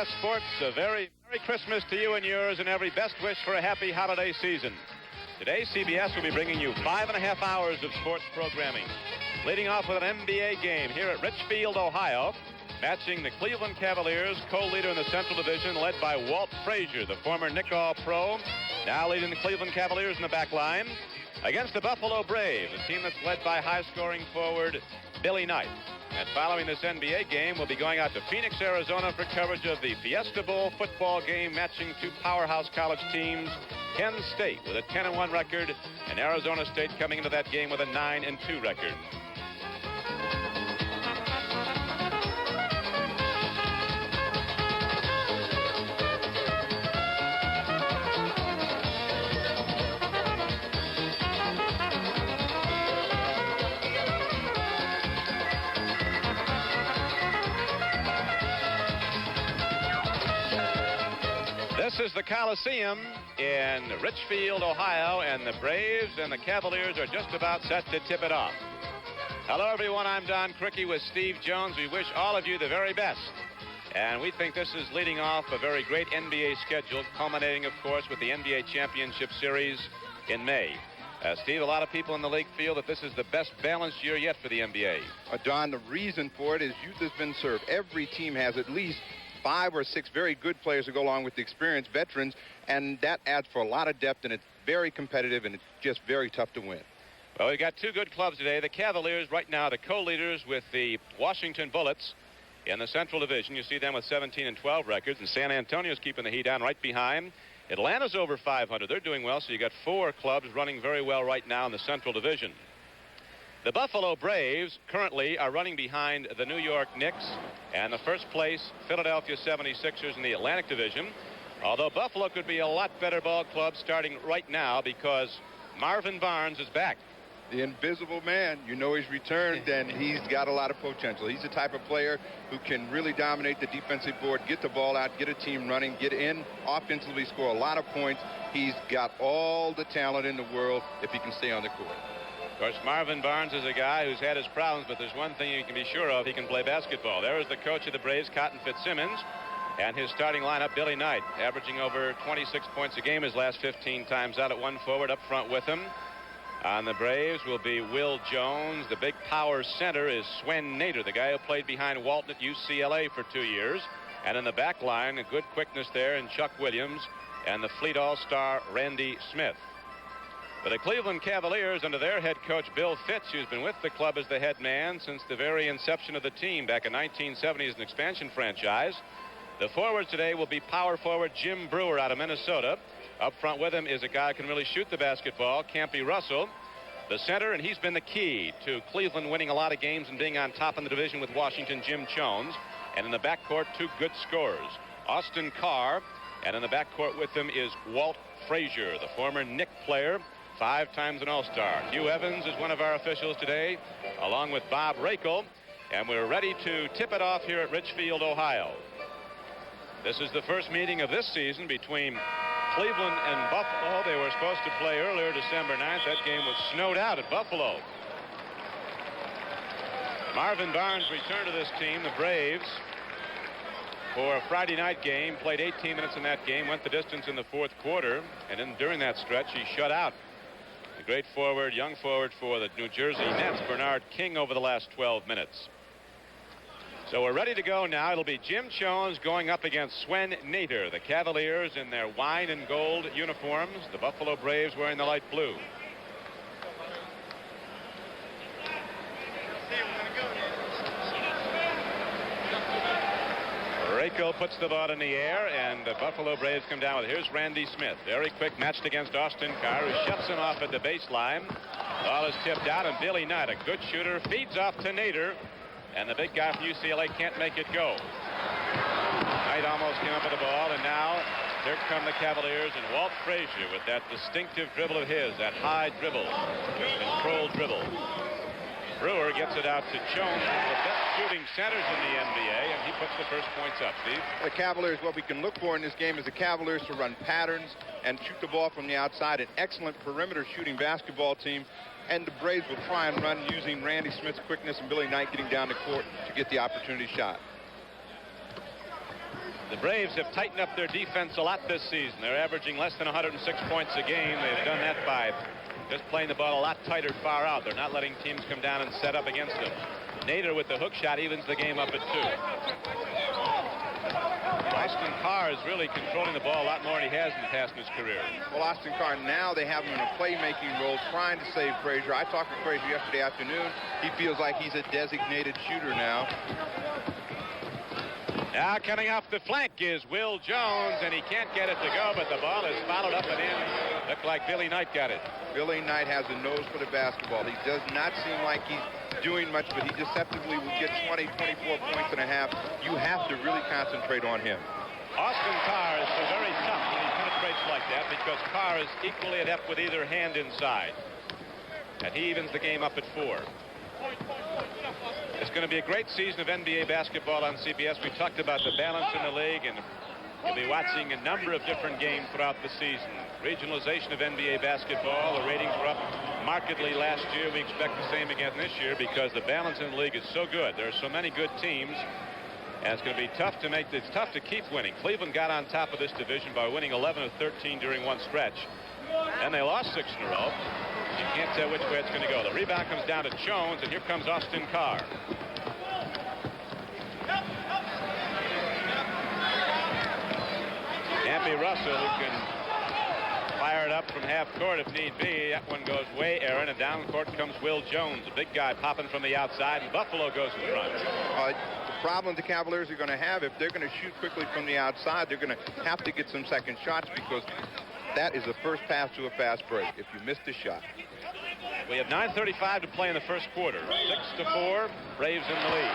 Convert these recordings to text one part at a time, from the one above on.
Sports, a very Merry Christmas to you and yours, and every best wish for a happy holiday season. Today, CBS will be bringing you 5.5 hours of sports programming. Leading off with an NBA game here at Richfield, Ohio, matching the Cleveland Cavaliers, co-leader in the Central Division, led by Walt Frazier, the former Knick All-Pro, now leading the Cleveland Cavaliers in the back line, against the Buffalo Braves, a team that's led by high-scoring forward Billy Knight. And following this NBA game, we'll be going out to Phoenix, Arizona for coverage of the Fiesta Bowl football game matching two powerhouse college teams, Penn State with a 10-1 record, and Arizona State coming into that game with a 9-2 record. This is the Coliseum in Richfield, Ohio, and the Braves and the Cavaliers are just about set to tip it off. Hello, everyone. I'm Don Criqui with Steve Jones. We wish all of you the very best. And we think this is leading off a very great NBA schedule, culminating, of course, with the NBA Championship Series in May. Steve, a lot of people in the league feel that this is the best balanced year yet for the NBA. Don, the reason for it is youth has been served. Every team has at least 5 or 6 very good players to go along with the experienced veterans, and that adds for a lot of depth, and it's very competitive, and it's just very tough to win. Well, we've got two good clubs today. The Cavaliers right now, the co-leaders with the Washington Bullets in the Central Division. You see them with 17-12 records, and San Antonio's keeping the heat on right behind. Atlanta's over 500. They're doing well, so you got 4 clubs running very well right now in the Central Division. The Buffalo Braves currently are running behind the New York Knicks and the first place Philadelphia 76ers in the Atlantic Division. Although Buffalo could be a lot better ball club starting right now because Marvin Barnes is back. The invisible man, you know he's returned, and he's got a lot of potential. He's the type of player who can really dominate the defensive board, get the ball out, get a team running, get in offensively, score a lot of points. He's got all the talent in the world if he can stay on the court. Of course, Marvin Barnes is a guy who's had his problems, but there's one thing you can be sure of: he can play basketball. There is the coach of the Braves, Cotton Fitzsimmons, and his starting lineup, Billy Knight, averaging over 26 points a game his last 15 times out at one forward. Up front with him on the Braves will be Will Jones. The big power center is Swen Nater, the guy who played behind Walton at UCLA for 2 years. And in the back line, a good quickness there in Chuck Williams and the Fleet All-Star Randy Smith. But the Cleveland Cavaliers, under their head coach Bill Fitch, who's been with the club as the head man since the very inception of the team back in 1970 as an expansion franchise. The forwards today will be power forward Jim Brewer out of Minnesota. Up front with him is a guy who can really shoot the basketball, Campy Russell. The center, and he's been the key to Cleveland winning a lot of games and being on top in the division with Washington, Jim Jones. And in the backcourt, 2 good scorers, Austin Carr, and in the backcourt with him is Walt Frazier, the former Knick player, 5 times an All-Star. Hugh Evans is one of our officials today, along with Bob Rakel, and we're ready to tip it off here at Richfield, Ohio. This is the first meeting of this season between Cleveland and Buffalo. They were supposed to play earlier, December 9th. That game was snowed out at Buffalo. Marvin Barnes returned to this team, the Braves, for a Friday night game, played 18 minutes in that game, went the distance in the 4th quarter, and during that stretch, he shut out the great forward, young forward for the New Jersey Nets, Bernard King, over the last 12 minutes. So we're ready to go now. It'll be Jim Jones going up against Swen Nater. The Cavaliers in their wine and gold uniforms. The Buffalo Braves wearing the light blue. Rakel puts the ball in the air, and the Buffalo Braves come down with it. Here's Randy Smith. Very quick, matched against Austin Carr, who shuts him off at the baseline. Ball is tipped out, and Billy Knight, a good shooter, feeds off to Nater. And the big guy from UCLA can't make it go. Knight almost came up with the ball, and now here come the Cavaliers and Walt Frazier with that distinctive dribble of his, that high dribble, controlled dribble. Brewer gets it out to Jones, one of the best shooting centers in the NBA, and he puts the first points up. Steve? The Cavaliers, what we can look for in this game is the Cavaliers to run patterns and shoot the ball from the outside. An excellent perimeter shooting basketball team. And the Braves will try and run using Randy Smith's quickness and Billy Knight getting down the court to get the opportunity shot. The Braves have tightened up their defense a lot this season. They're averaging less than 106 points a game. They've done that by just playing the ball a lot tighter far out. They're not letting teams come down and set up against them. Nader with the hook shot evens the game up at 2. Austin Carr is really controlling the ball a lot more than he has in the past in his career. Well, Austin Carr, now they have him in a playmaking role trying to save Frazier. I talked to Frazier yesterday afternoon. He feels like he's a designated shooter now. Now coming off the flank is Will Jones, and he can't get it to go, but the ball is followed up and in. Looked like Billy Knight got it. Billy Knight has a nose for the basketball. He does not seem like he's doing much, but he deceptively will get 20, 24 points and a half. You have to really concentrate on him. Austin Carr is so very tough when he penetrates like that because Carr is equally adept with either hand inside. And he evens the game up at 4. It's going to be a great season of NBA basketball on CBS. We talked about the balance in the league, and you'll be watching a number of different games throughout the season. Regionalization of NBA basketball. The ratings were up markedly last year. We expect the same again this year because the balance in the league is so good. There are so many good teams, and it's going to be tough to make. It's tough to keep winning. Cleveland got on top of this division by winning 11 of 13 during one stretch, and they lost 6 in a row. You can't tell which way it's going to go. The rebound comes down to Jones, and here comes Austin Carr. Campy Russell, who can fire it up from half court if need be. That one goes way Aaron, and down court comes Will Jones, a big guy popping from the outside, and Buffalo goes in front. The problem the Cavaliers are going to have, if they're going to shoot quickly from the outside, they're going to have to get some second shots because that is the first pass to a fast break if you miss the shot. We have 9:35 to play in the first quarter. 6-4, Braves in the lead.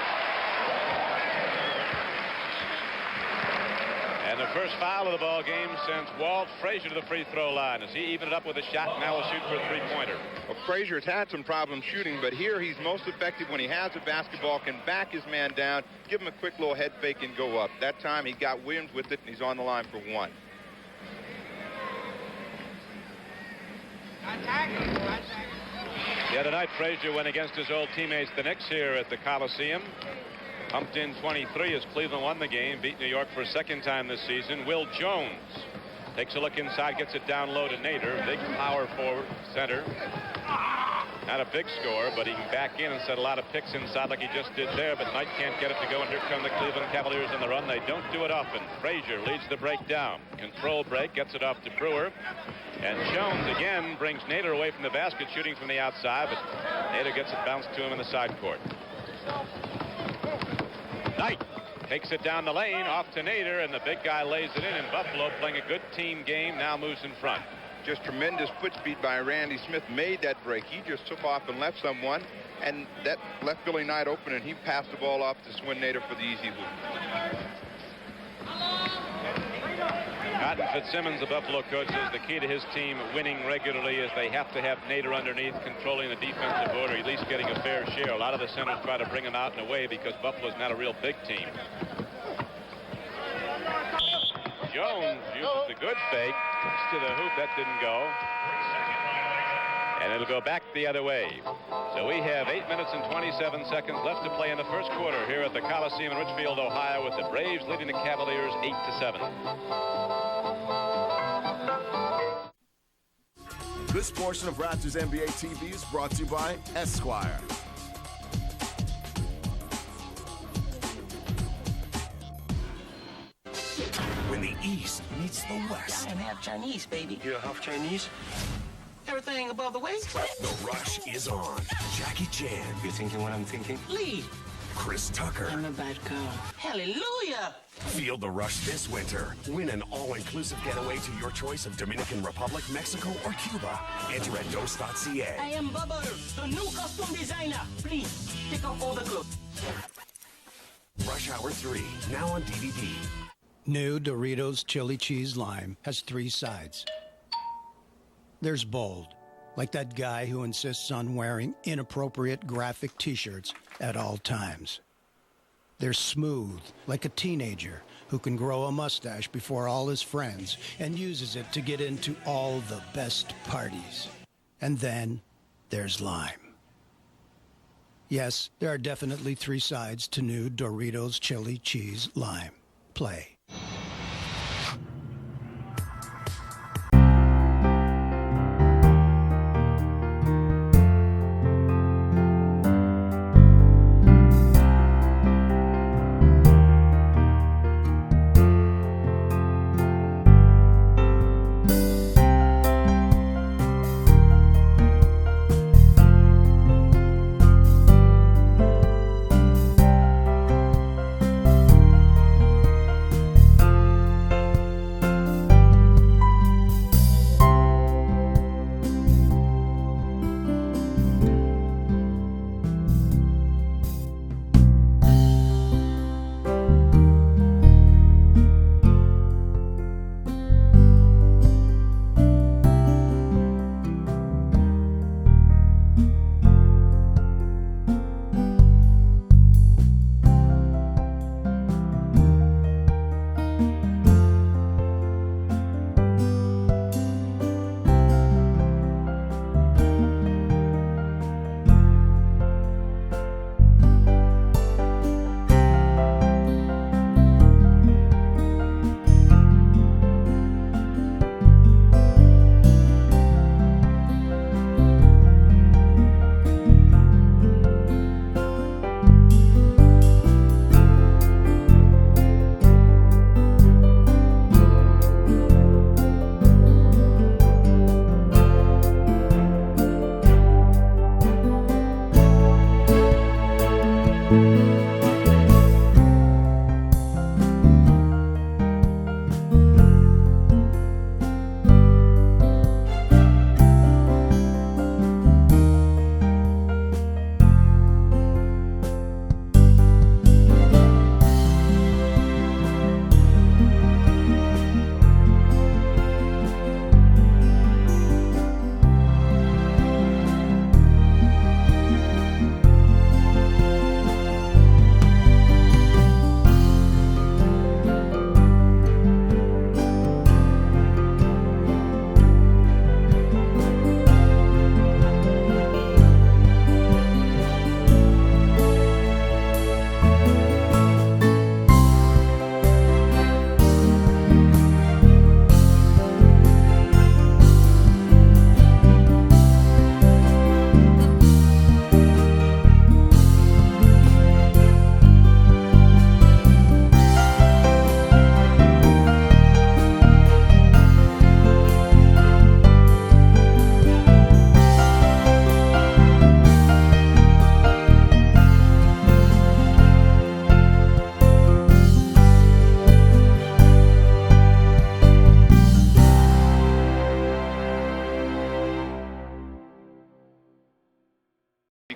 And the first foul of the ball game sends Walt Frazier to the free throw line as he evened it up with a shot. Now will shoot for a three-pointer. Well, Frazier's had some problems shooting, but here he's most effective when he has the basketball, can back his man down, give him a quick little head fake and go up. That time he got Williams with it, and he's on the line for 1. The other night, Frazier went against his old teammates, the Knicks, here at the Coliseum. Pumped in 23 as Cleveland won the game, beat New York for a second time this season. Will Jones takes a look inside, gets it down low to Nader. Big power forward center. Not a big score, but he can back in and set a lot of picks inside like he just did there. But Knight can't get it to go, and here come the Cleveland Cavaliers on the run. They don't do it often. Frazier leads the break down. Control break, gets it off to Brewer. And Jones again brings Nader away from the basket, shooting from the outside, but Nader gets it bounced to him in the side court. Knight takes it down the lane, off to Nader, and the big guy lays it in, and Buffalo, playing a good team game, now moves in front. Just tremendous foot speed by Randy Smith made that break. He just took off and left someone, and that left Billy Knight open, and he passed the ball off to Swin Nader for the easy hoop. Cotton Fitzsimmons, the Buffalo coach, says the key to his team winning regularly is they have to have Nader underneath, controlling the defensive board, or at least getting a fair share. A lot of the centers try to bring him out and away because Buffalo's not a real big team. Jones uses the good fake to the hoop. That didn't go. And it'll go back the other way. So we have 8 minutes and 27 seconds left to play in the first quarter here at the Coliseum in Richfield, Ohio, with the Braves leading the Cavaliers 8-7. This portion of Raptors NBA TV is brought to you by Esquire. When the East meets the West. I'm half Chinese, baby. You're half Chinese? Everything above the waist? The rush is on. Jackie Chan. You thinking what I'm thinking? Lee. Chris Tucker. I'm a bad girl. Hallelujah! Feel the rush this winter. Win an all-inclusive getaway to your choice of Dominican Republic, Mexico, or Cuba. Enter at dos.ca. I am Bubba, the new costume designer. Please, take off all the clothes. Rush Hour 3, now on DVD. New Doritos Chili Cheese Lime has 3 sides. There's bold, like that guy who insists on wearing inappropriate graphic t-shirts at all times. There's smooth, like a teenager who can grow a mustache before all his friends and uses it to get into all the best parties. And then there's lime. Yes, there are definitely 3 sides to new Doritos Chili Cheese Lime. Play.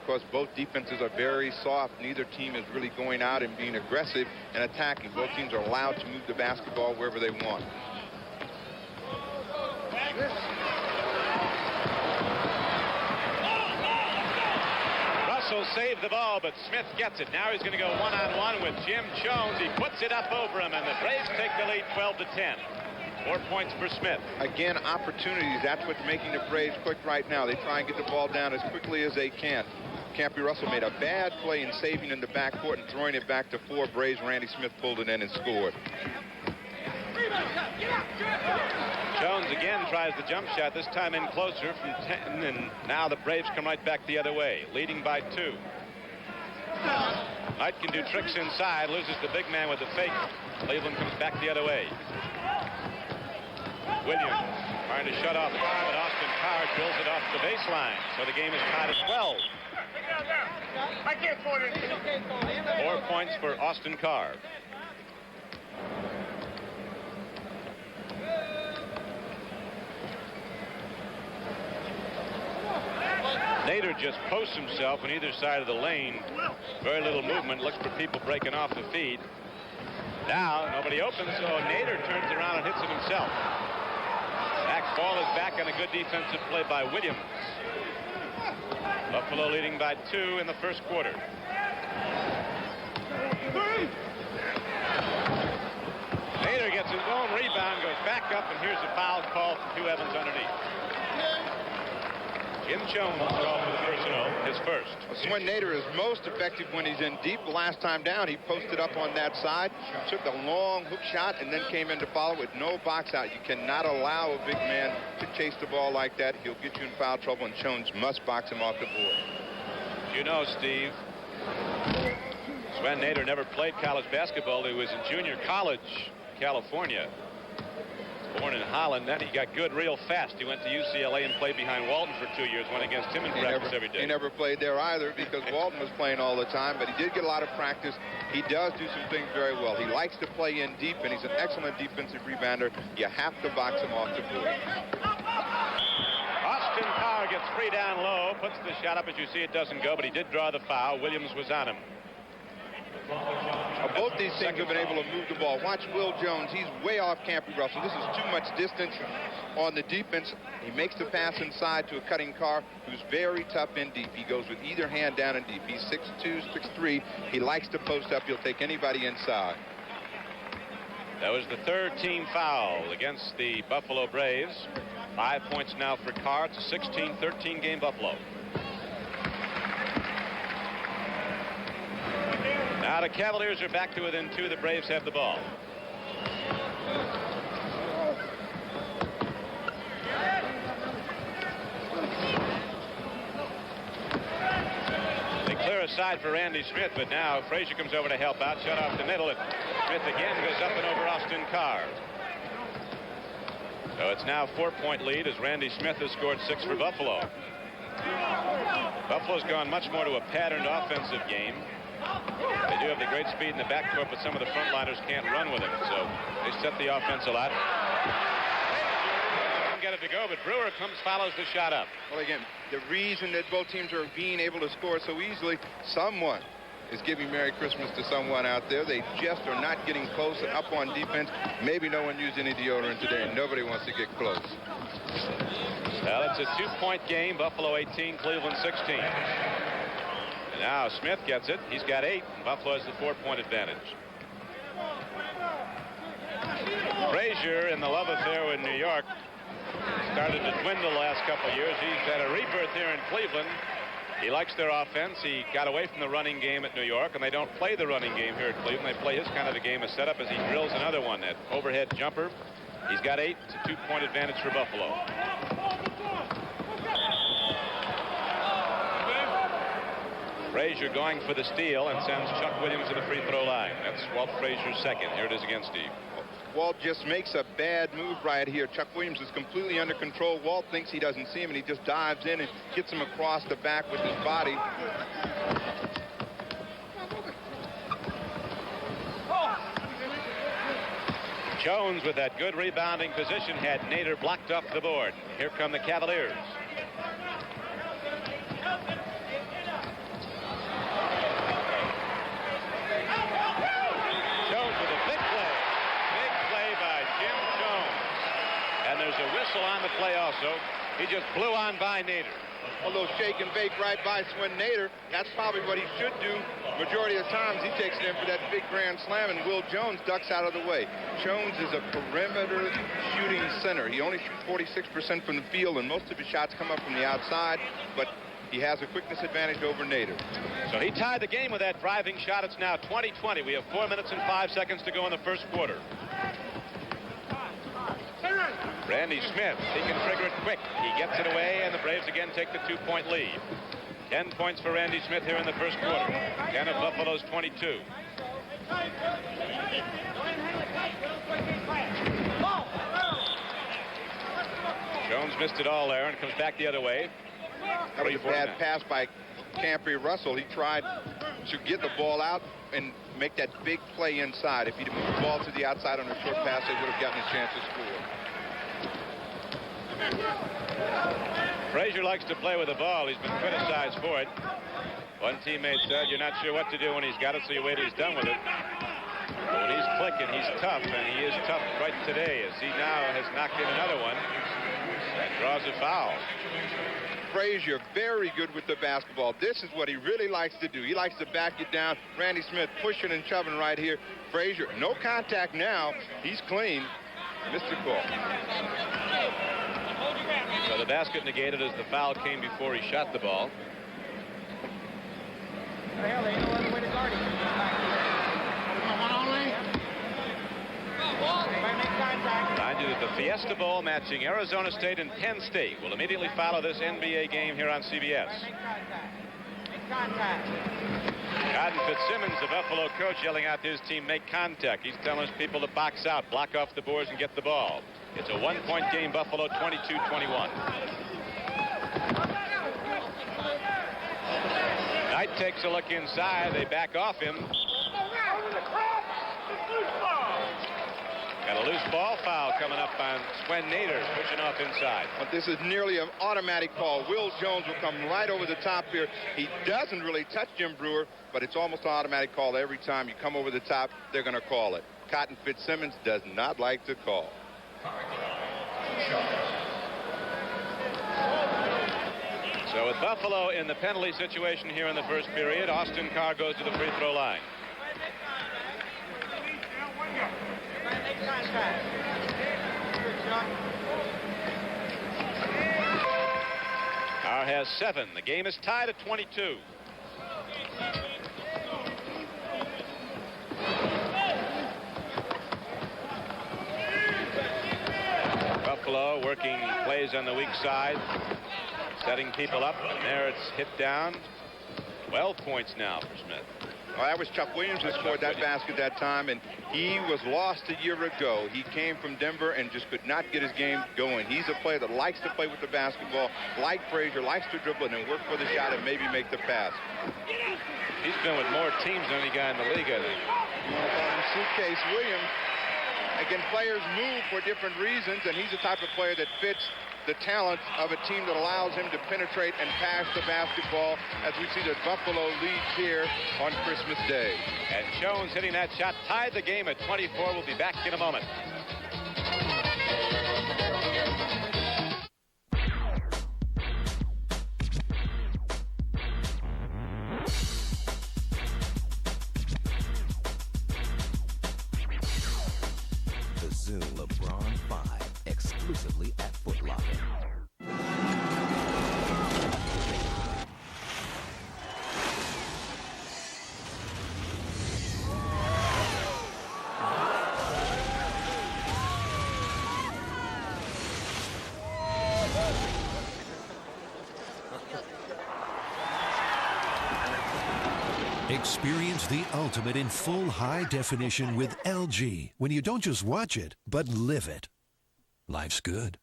because both defenses are very soft. Neither team is really going out and being aggressive and attacking. Both teams are allowed to move the basketball wherever they want. Russell saved the ball, but Smith gets it. Now he's going to go one-on-one with Jim Jones. He puts it up over him, and the Braves take the lead 12-10. 4 points for Smith. Again, opportunities. That's what's making the Braves quick right now. They try and get the ball down as quickly as they can. Campy Russell made a bad play in saving in the backcourt and throwing it back to 4 Braves. Randy Smith pulled it in and scored. Jones again tries the jump shot, this time in closer from 10, and now the Braves come right back the other way, leading by 2. Knight can do tricks inside, loses the big man with the fake. Cleveland comes back the other way. Williams trying to shut off Carr, but Austin Carr drills it off the baseline. So the game is tied at 12. 4 points for Austin Carr. Nader just posts himself on either side of the lane. Very little movement. Looks for people breaking off the feed. Now nobody opens, so Nader turns around and hits it himself. Ball is back on a good defensive play by Williams. Buffalo leading by 2 in the first quarter. Nader gets his own rebound, goes back up, and here's a foul call from Hugh Evans underneath. Jim Jones called for the personal, his first. Swen Nader is most effective when he's in deep. The last time down, he posted up on that side, took a long hook shot, and then came in to follow with no box out. You cannot allow a big man to chase the ball like that. He'll get you in foul trouble, and Jones must box him off the board. You know, Steve, Swen Nader never played college basketball. He was in junior college, California. Born in Holland, then he got good real fast. He went to UCLA and played behind Walton for 2 years, went against him in practice every day. He never played there either because Walton was playing all the time, but he did get a lot of practice. He does do some things very well. He likes to play in deep, and he's an excellent defensive rebounder. You have to box him off the board. Austin Carr gets free down low, puts the shot up. As you see, it doesn't go, but he did draw the foul. Williams was on him. Both these teams have been able to move the ball. Watch Will Jones. He's way off Campy Russell. This is too much distance on the defense. He makes the pass inside to a cutting Carr, who's very tough in deep. He goes with either hand down in deep. He's 6'2", 6'3". He likes to post up. He'll take anybody inside. That was the third team foul against the Buffalo Braves. 5 points now for Carr. It's a 16-13 game Buffalo. Now the Cavaliers are back to within 2. The Braves have the ball. They clear aside for Randy Smith, but now Frazier comes over to help out. Shut off the middle, and Smith again goes up and over Austin Carr. So it's now a 4-point lead as Randy Smith has scored 6 for Buffalo. Buffalo's gone much more to a patterned offensive game. They do have the great speed in the backcourt, but some of the frontliners can't run with it, so they set the offense a lot. They don't get it to go, but Brewer follows the shot up. Well, again, the reason that both teams are being able to score so easily, someone is giving Merry Christmas to someone out there. They just are not getting close and up on defense. Maybe no one used any deodorant today, and nobody wants to get close. Well, it's a 2-point game. Buffalo 18, Cleveland 16. And now Smith gets it. He's got 8. Buffalo has the 4-point advantage. Frazier, in the love affair with New York, started to dwindle the last couple of years. He's had a rebirth here in Cleveland. He likes their offense. He got away from the running game at New York, and they don't play the running game here at Cleveland. They play his kind of a game, a setup as he drills another one, that overhead jumper. He's got 8. It's a 2-point advantage for Buffalo. Frazier going for the steal and sends Chuck Williams to the free throw line. That's Walt Frazier's second. Here it is again, Steve. Walt just makes a bad move right here. Chuck Williams is completely under control. Walt thinks he doesn't see him, and he just dives in and gets him across the back with his body. Jones, with that good rebounding position, had Nader blocked off the board. Here come the Cavaliers. whistle on the play also. He just blew on by Nader. A little shake and bake right by Swin Nader. That's probably what he should do. Majority of times he takes it in for that big grand slam, and Will Jones ducks out of the way. Jones is a perimeter shooting center. He only shoots 46% from the field, and most of his shots come up from the outside, but he has a quickness advantage over Nader. So he tied the game with that driving shot. It's now 20-20. We have 4 minutes and 5 seconds to go in the first quarter. Randy Smith, he can trigger it quick. He gets it away, and the Braves again take the 2-point lead. 10 points for Randy Smith here in the first quarter. 10 of Buffalo's 22. Jones missed it all there and comes back the other way. That was a bad pass by Campy Russell. He tried to get the ball out and make that big play inside. If he'd moved the ball to the outside on a short pass, they would have gotten a chance to score. Frazier likes to play with the ball. He's been criticized for it. One teammate said, you're not sure what to do when he's got it, so you wait till he's done with it. But when he's clicking, he's tough, and he is tough right today, as he now has knocked in another one and draws a foul. Frazier, very good with the basketball. This is what he really likes to do. He likes to back it down. Randy Smith pushing and shoving right here. Frazier, no contact now. He's clean. Missed the call. So the basket negated as the foul came before he shot the ball. Remind you that the Fiesta Bowl matching Arizona State and Penn State will immediately follow this NBA game here on CBS. Cotton Fitzsimmons, the Buffalo coach, yelling out to his team, make contact. He's telling his people to box out, block off the boards, and get the ball. It's a one-point game, Buffalo 22-21. Knight takes a look inside. They back off him. Got a loose ball foul coming up on Swin Nader, pushing off inside. But this is nearly an automatic call. Will Jones will come right over the top here. He doesn't really touch Jim Brewer, but it's almost an automatic call. Every time you come over the top, they're going to call it. Cotton Fitzsimmons does not like to call. So with Buffalo in the penalty situation here in the first period, Austin Carr goes to the free throw line. Carr has 7. The game is tied at 22. Buffalo working plays on the weak side, setting people up, and there it's hit down. 12 points now for Smith. Well, that was Chuck Williams who scored that basket that time, and he was lost a year ago. He came from Denver and just could not get his game going. He's a player that likes to play with the basketball, like Frazier, likes to dribble and then work for the shot and maybe make the pass. He's been with more teams than any guy in the league, I think. You want to call him Suitcase Williams. Again, players move for different reasons, and he's the type of player that fits the talent of a team that allows him to penetrate and pass the basketball, as we see that Buffalo leads here on Christmas Day. And Jones hitting that shot tied the game at 24. We'll be back in a moment. The Zoom LeBron 5, exclusively at Foot Locker. Experience the ultimate in full high definition with LG when you don't just watch it, but live it. Life's good.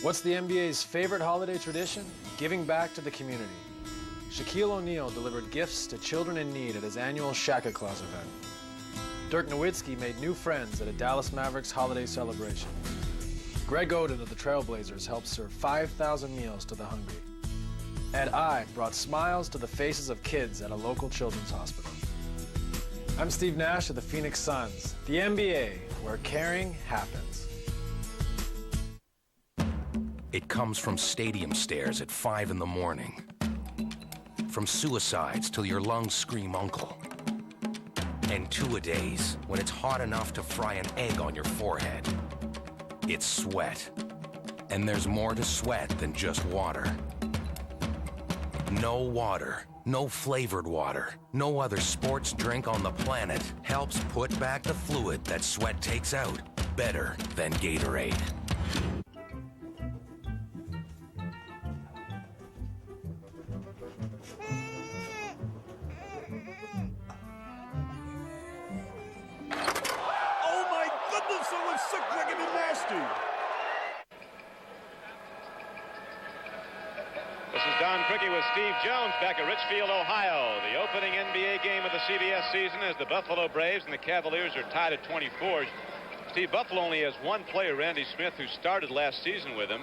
What's the NBA's favorite holiday tradition? Giving back to the community. Shaquille O'Neal delivered gifts to children in need at his annual Shaka Claus event. Dirk Nowitzki made new friends at a Dallas Mavericks holiday celebration. Greg Oden of the Trailblazers helped serve 5,000 meals to the hungry. And I brought smiles to the faces of kids at a local children's hospital. I'm Steve Nash of the Phoenix Suns, the NBA, where caring happens. It comes from stadium stairs at 5 in the morning. From suicides till your lungs scream uncle. And two-a-days when it's hot enough to fry an egg on your forehead. It's sweat. And there's more to sweat than just water. No water, no flavored water, no other sports drink on the planet helps put back the fluid that sweat takes out better than Gatorade. Oh my goodness, that was sick, wicked, and nasty. This is Don Criqui with Steve Jones back at Richfield, Ohio. The opening NBA game of the CBS season as the Buffalo Braves and the Cavaliers are tied at 24. Steve, Buffalo only has one player, Randy Smith, who started last season with him.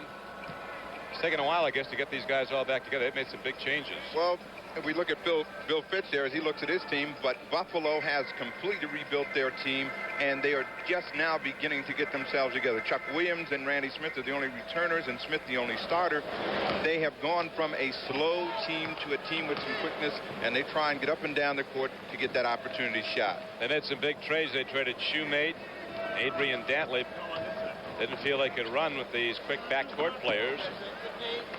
It's taken a while, I guess, to get these guys all back together. They've made some big changes. Well, if we look at Bill Fitch there as he looks at his team, but Buffalo has completely rebuilt their team, and they are just now beginning to get themselves together. Chuck Williams and Randy Smith are the only returners, and Smith the only starter. They have gone from a slow team to a team with some quickness, and they try and get up and down the court to get that opportunity shot. They made some big trades. They traded Shoemate, Adrian Dantley. Didn't feel they could run with these quick backcourt players.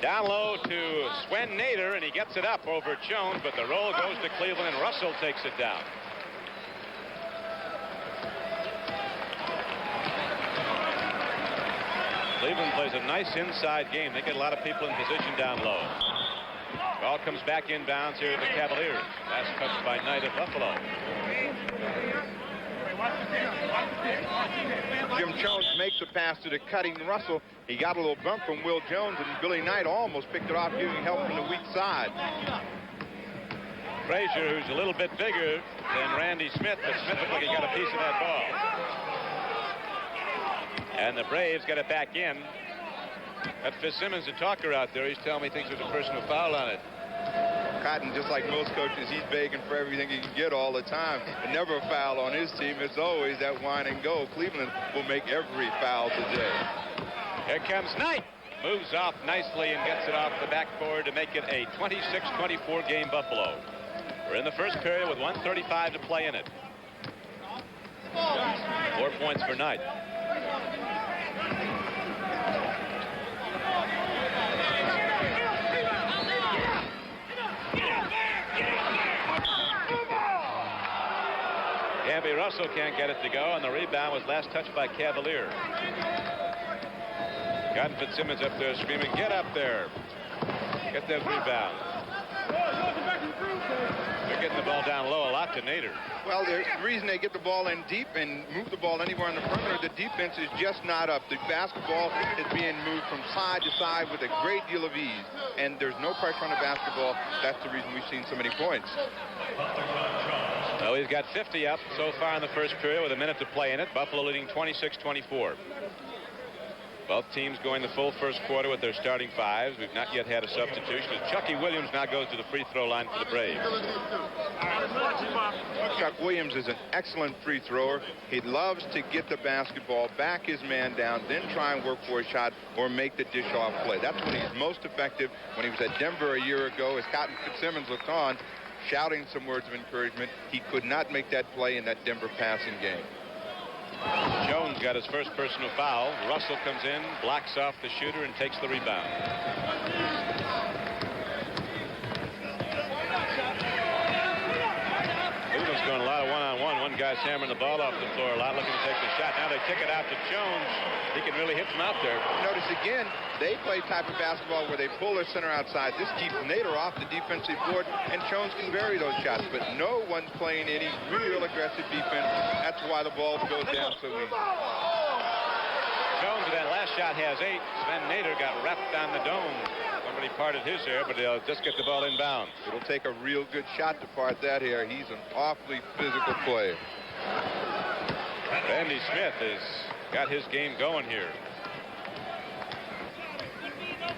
Down low to Swen Nader, and he gets it up over Jones, but the roll goes to Cleveland, and Russell takes it down. Cleveland plays a nice inside game. They get a lot of people in position down low. Ball comes back inbounds here to the Cavaliers. Last touch by Knight of Buffalo. Jim Jones makes a pass to the cutting Russell. He got a little bump from Will Jones, and Billy Knight almost picked it off, giving help from the weak side. Frazier, who's a little bit bigger than Randy Smith, but Smith looked like he got a piece of that ball. And the Braves get it back in. Got Fitzsimmons, the talker, out there. He's telling me he thinks there's a personal foul on it. Cotton, just like most coaches, he's begging for everything he can get all the time. And never a foul on his team. It's always that wine and go. Cleveland will make every foul today. Here comes Knight. Moves off nicely and gets it off the backboard to make it a 26-24 game Buffalo. We're in the first period with 1:35 to play in it. 4 points for Knight. Gabby Russell can't get it to go, and the rebound was last touched by Cavalier. Got Fitzsimmons up there screaming, "Get up there! Get that rebound." They're getting the ball down low a lot to Nader. Well, the reason they get the ball in deep and move the ball anywhere on the perimeter, the defense is just not up. The basketball is being moved from side to side with a great deal of ease, and there's no pressure on the basketball. That's the reason we've seen so many points. Well, he's got 50 up so far in the first period with a minute to play in it. Buffalo leading 26-24. Both teams going the full first quarter with their starting fives. We've not yet had a substitution. Chucky Williams now goes to the free throw line for the Braves. Chuck Williams is an excellent free thrower. He loves to get the basketball, back his man down, then try and work for a shot or make the dish off play. That's when he's most effective. When he was at Denver a year ago, as Cotton Fitzsimmons looked on, shouting some words of encouragement, he could not make that play in that Denver passing game. Jones got his first personal foul. Russell comes in, blocks off the shooter, and takes the rebound. Cleveland's going a lot of one-on-one. One guy's hammering the ball off the floor a lot, looking to take the shot. Now they kick it out to Jones. He can really hit from out there. Notice again, they play type of basketball where they pull their center outside. This keeps Nader off the defensive board, and Jones can vary those shots. But no one's playing any real aggressive defense. That's why the ball goes down so easy. Jones, with that last shot, has 8. Sven Nader got wrapped on the dome. Somebody parted his hair, but he'll just get the ball inbounds. It'll take a real good shot to part that hair. He's an awfully physical player. Randy Smith has got his game going here.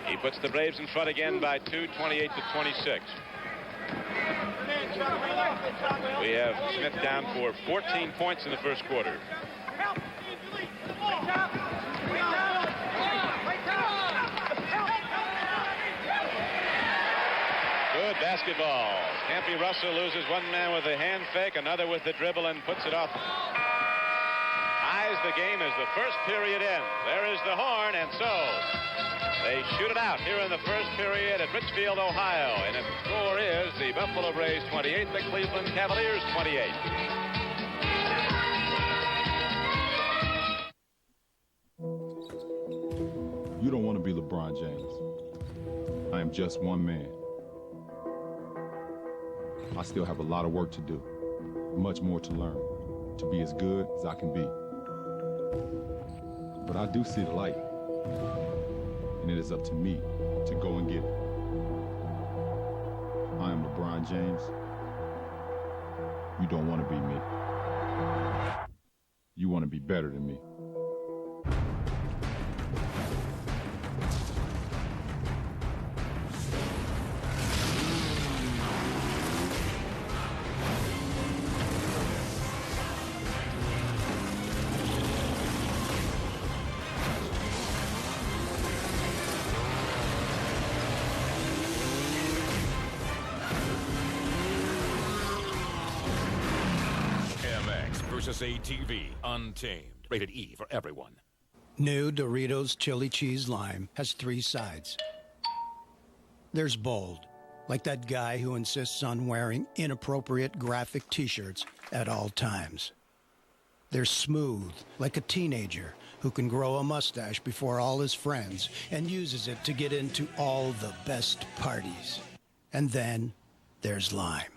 He puts the Braves in front again by 2, 28-26. We have Smith down for 14 points in the first quarter. basketball. Campy Russell loses one man with a hand fake, another with the dribble, and puts it off. Ties the game as the first period ends. There is the horn, and so they shoot it out here in the first period at Richfield, Ohio. And the score is the Buffalo Braves 28, the Cleveland Cavaliers 28. You don't want to be LeBron James. I am just one man. I still have a lot of work to do, much more to learn, to be as good as I can be. But I do see the light, and it is up to me to go and get it. I am LeBron James. You don't want to be me. You want to be better than me. Versus ATV Untamed. Rated E for everyone. New Doritos Chili Cheese Lime has 3 sides. There's bold, like that guy who insists on wearing inappropriate graphic t-shirts at all times. There's smooth, like a teenager who can grow a mustache before all his friends and uses it to get into all the best parties. And then there's lime.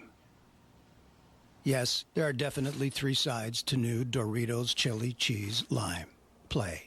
Yes, there are definitely 3 sides to new Doritos Chili Cheese Lime. Play.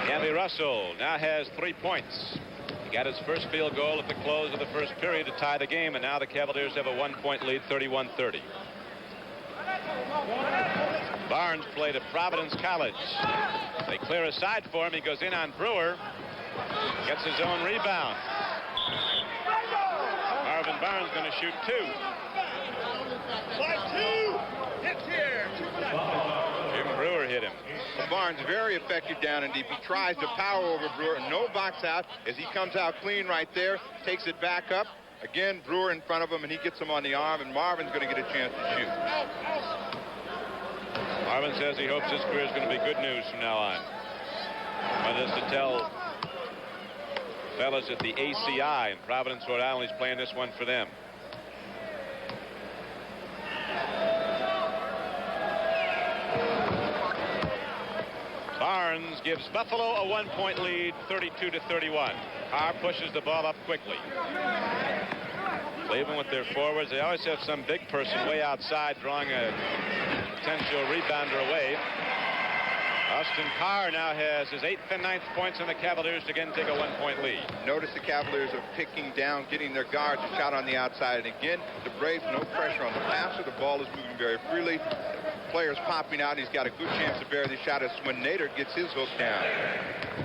Campy Russell now has 3 points. He got his first field goal at the close of the first period to tie the game, and now the Cavaliers have a 1-point lead, 31-30. Barnes played at Providence College. They clear a side for him. He goes in on Brewer. Gets his own rebound. Marvin Barnes going to shoot 2. Hits here. Jim Brewer hit him. Barnes very effective down and deep. He tries to power over Brewer. No box out as he comes out clean right there. Takes it back up. Again, Brewer in front of him, and he gets him on the arm, and Marvin's going to get a chance to shoot. Marvin says he hopes his career is going to be good news from now on. wanted us to tell fellas at the ACI in Providence, Rhode Island, he's playing this one for them. Barnes gives Buffalo a 1-point lead, 32-31. Carr pushes the ball up quickly. Cleveland with their forwards, they always have some big person way outside drawing a potential rebounder away. Austin Carr now has his 8th and 9th points on the Cavaliers to again take a 1-point lead. Notice the Cavaliers are picking down, getting their guards a shot on the outside. And again, the Braves, no pressure on the passer. The ball is moving very freely. Players popping out. He's got a good chance to bury the shot as when Nader gets his hook down.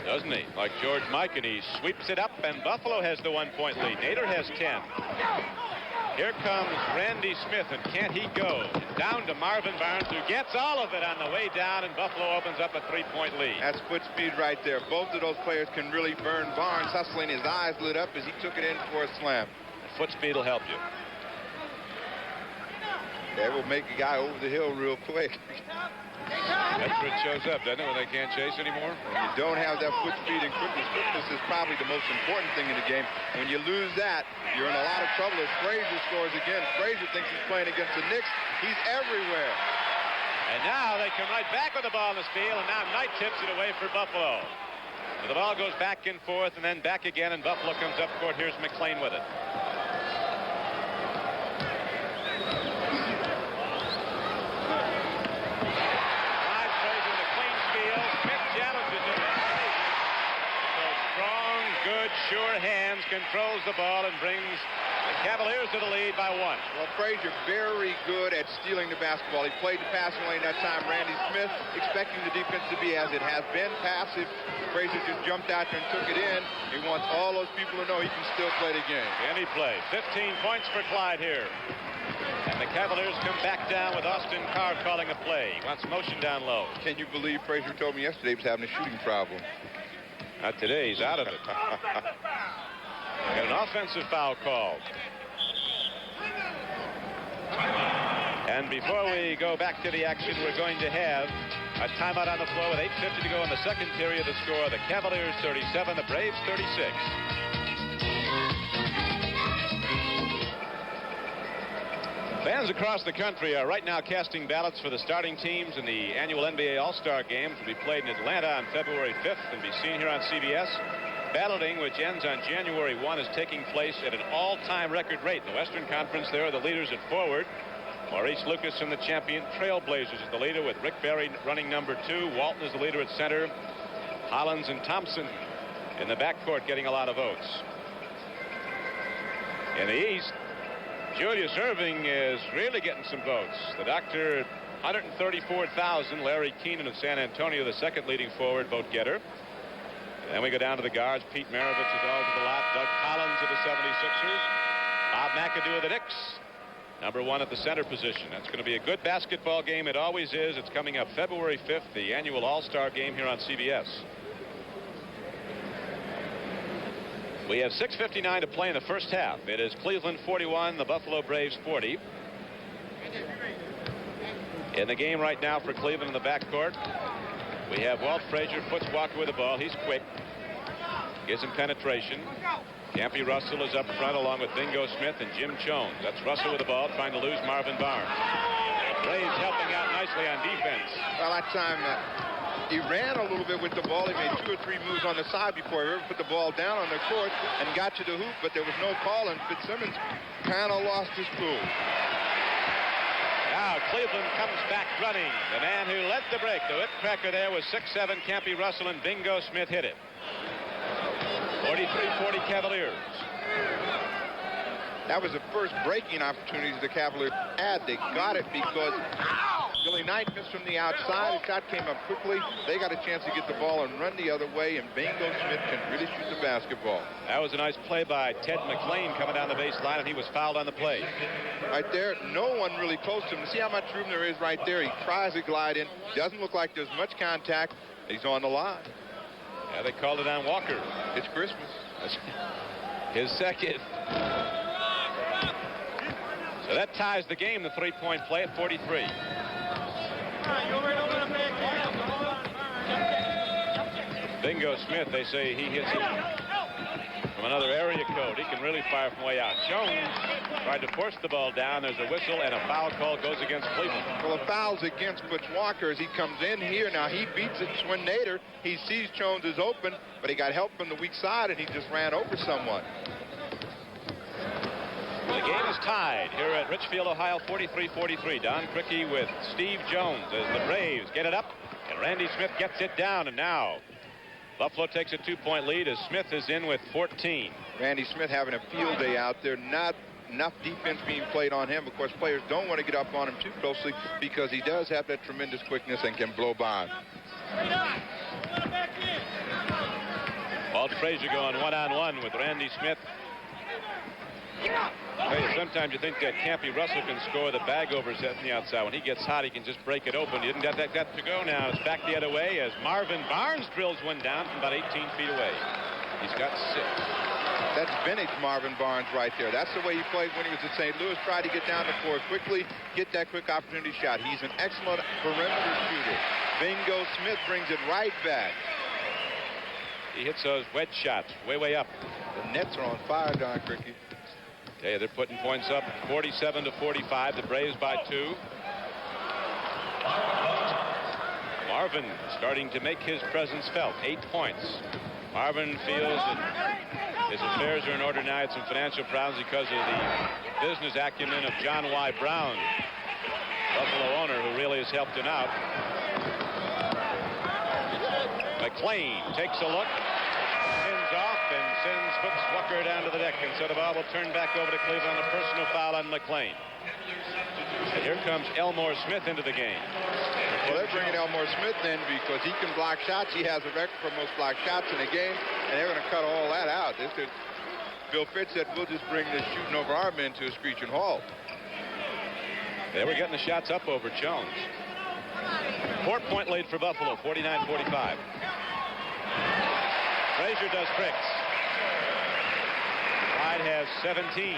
Doesn't he? Like George Mike, and he sweeps it up, and Buffalo has the 1-point lead. Nader has 10. Here comes Randy Smith, and can't he go? Down to Marvin Barnes, who gets all of it on the way down, and Buffalo opens up a 3-point lead. That's foot speed right there. Both of those players can really burn Barnes, hustling, his eyes lit up as he took it in for a slam. Foot speed will help you. That will make a guy over the hill real quick. That's where it shows up, doesn't it, when they can't chase anymore? When you don't have that foot speed and quickness. Quickness is probably the most important thing in the game. When you lose that, you're in a lot of trouble. As Frazier scores again, Frazier thinks he's playing against the Knicks. He's everywhere. And now they come right back with the ball in the steal, and now Knight tips it away for Buffalo. So the ball goes back and forth and then back again, and Buffalo comes up court. Here's McClain with it. Sure hands, controls the ball, and brings the Cavaliers to the lead by 1. Well, Frazier very good at stealing the basketball. He played the passing lane that time. Randy Smith expecting the defense to be as it has been, passive. Frazier just jumped out there and took it in. He wants all those people to know he can still play the game. And he plays. 15 points for Clyde here. And the Cavaliers come back down with Austin Carr calling a play. He wants motion down low. Can you believe Frazier told me yesterday he was having a shooting problem? Not today, he's out of it. Got an offensive foul called. And before we go back to the action, we're going to have a timeout on the floor with 8:50 to go in the second period. The score, the Cavaliers 37, the Braves 36. Fans across the country are right now casting ballots for the starting teams in the annual NBA All-Star Game, which will be played in Atlanta on February 5th and be seen here on CBS. Balloting, which ends on January 1, is taking place at an all-time record rate. In the Western Conference, there are the leaders at forward. Maurice Lucas and the champion Trailblazers is the leader, with Rick Barry running number 2. Walton is the leader at center. Hollins and Thompson in the backcourt getting a lot of votes. In the East, Julius Erving is really getting some votes. The doctor, 134,000. Larry Keenan of San Antonio, the second leading forward vote getter. And then we go down to the guards. Pete Maravich is always at the lot. Doug Collins of the 76ers. Bob McAdoo of the Knicks, number 1 at the center position. That's going to be a good basketball game. It always is. It's coming up February 5th, the annual All-Star Game here on CBS. We have 6:59 to play in the first half. It is Cleveland 41, the Buffalo Braves 40. In the game right now for Cleveland in the backcourt, we have Walt Frazier, puts Walker with the ball. He's quick. Gives him penetration. Campy Russell is up front along with Bingo Smith and Jim Jones. That's Russell with the ball trying to lose Marvin Barnes. Braves helping out nicely on defense. Well, that time he ran a little bit with the ball. He made 2 or 3 moves on the side before he ever put the ball down on the court and got to the hoop, but there was no call, and Fitzsimmons kind of lost his cool. Now Cleveland comes back running. The man who led the break, the whipcracker there, was 6'7" Campy Russell, and Bingo Smith hit it. 43-40 Cavaliers. That was the first breaking opportunities the Cavaliers had. They got it because Billy Knight missed from the outside. The shot came up quickly. They got a chance to get the ball and run the other way, and Bingo Smith can really shoot the basketball. That was a nice play by Ted McClain coming down the baseline, and he was fouled on the play. Right there, no one really close to him. See how much room there is right there. He tries to glide in. Doesn't look like there's much contact. He's on the line. Yeah, they called it on Walker. It's Christmas. His second. So that ties the game, the three-point play at 43. Bingo Smith, they say he hits it from another area code. He can really fire from way out. Jones tried to force the ball down. There's a whistle, and a foul call goes against Cleveland. Well, a foul's against Butch Walker as he comes in here. Now, he beats it. Swin Nader, he sees Jones is open, but he got help from the weak side, and he just ran over someone. The game is tied here at Richfield, Ohio, 43-43. Don Criqui with Steve Jones as the Braves get it up, and Randy Smith gets it down, and now Buffalo takes a 2-point lead as Smith is in with 14. Randy Smith having a field day out there. Not enough defense being played on him. Of course, players don't want to get up on him too closely because he does have that tremendous quickness and can blow by. Walt Frazier going one-on-one with Randy Smith. Sometimes you think that Campy Russell can score the bag overset on the outside. When he gets hot, he can just break it open. He didn't get that to go now. It's back the other way as Marvin Barnes drills one down from about 18 feet away. He's got 6. That's vintage Marvin Barnes right there. That's the way he played when he was at St. Louis. Tried to get down the floor quickly, get that quick opportunity shot. He's an excellent perimeter shooter. Bingo Smith brings it right back. He hits those wedge shots way up. The Nets are on fire, Don Criqui. Okay, they're putting points up 47-45. The Braves by 2. Marvin starting to make his presence felt. 8 points. Marvin feels that his affairs are in order now. Had some financial problems because of the business acumen of John Y. Brown, Buffalo owner, who really has helped him out. McLean takes a look, spins off, and sends Foots Walker down to the deck. And so the ball will turn back over to Cleveland. A personal foul on McLean. And here comes Elmore Smith into the game. Well, they're bringing Elmore Smith in because he can block shots. He has a record for most blocked shots in a game, and they're going to cut all that out. Bill Fitz said, we'll just bring this shooting over our men to a screeching halt. They were getting the shots up over Jones. 4-point lead for Buffalo, 49-45. Frazier does tricks. Clyde has 17.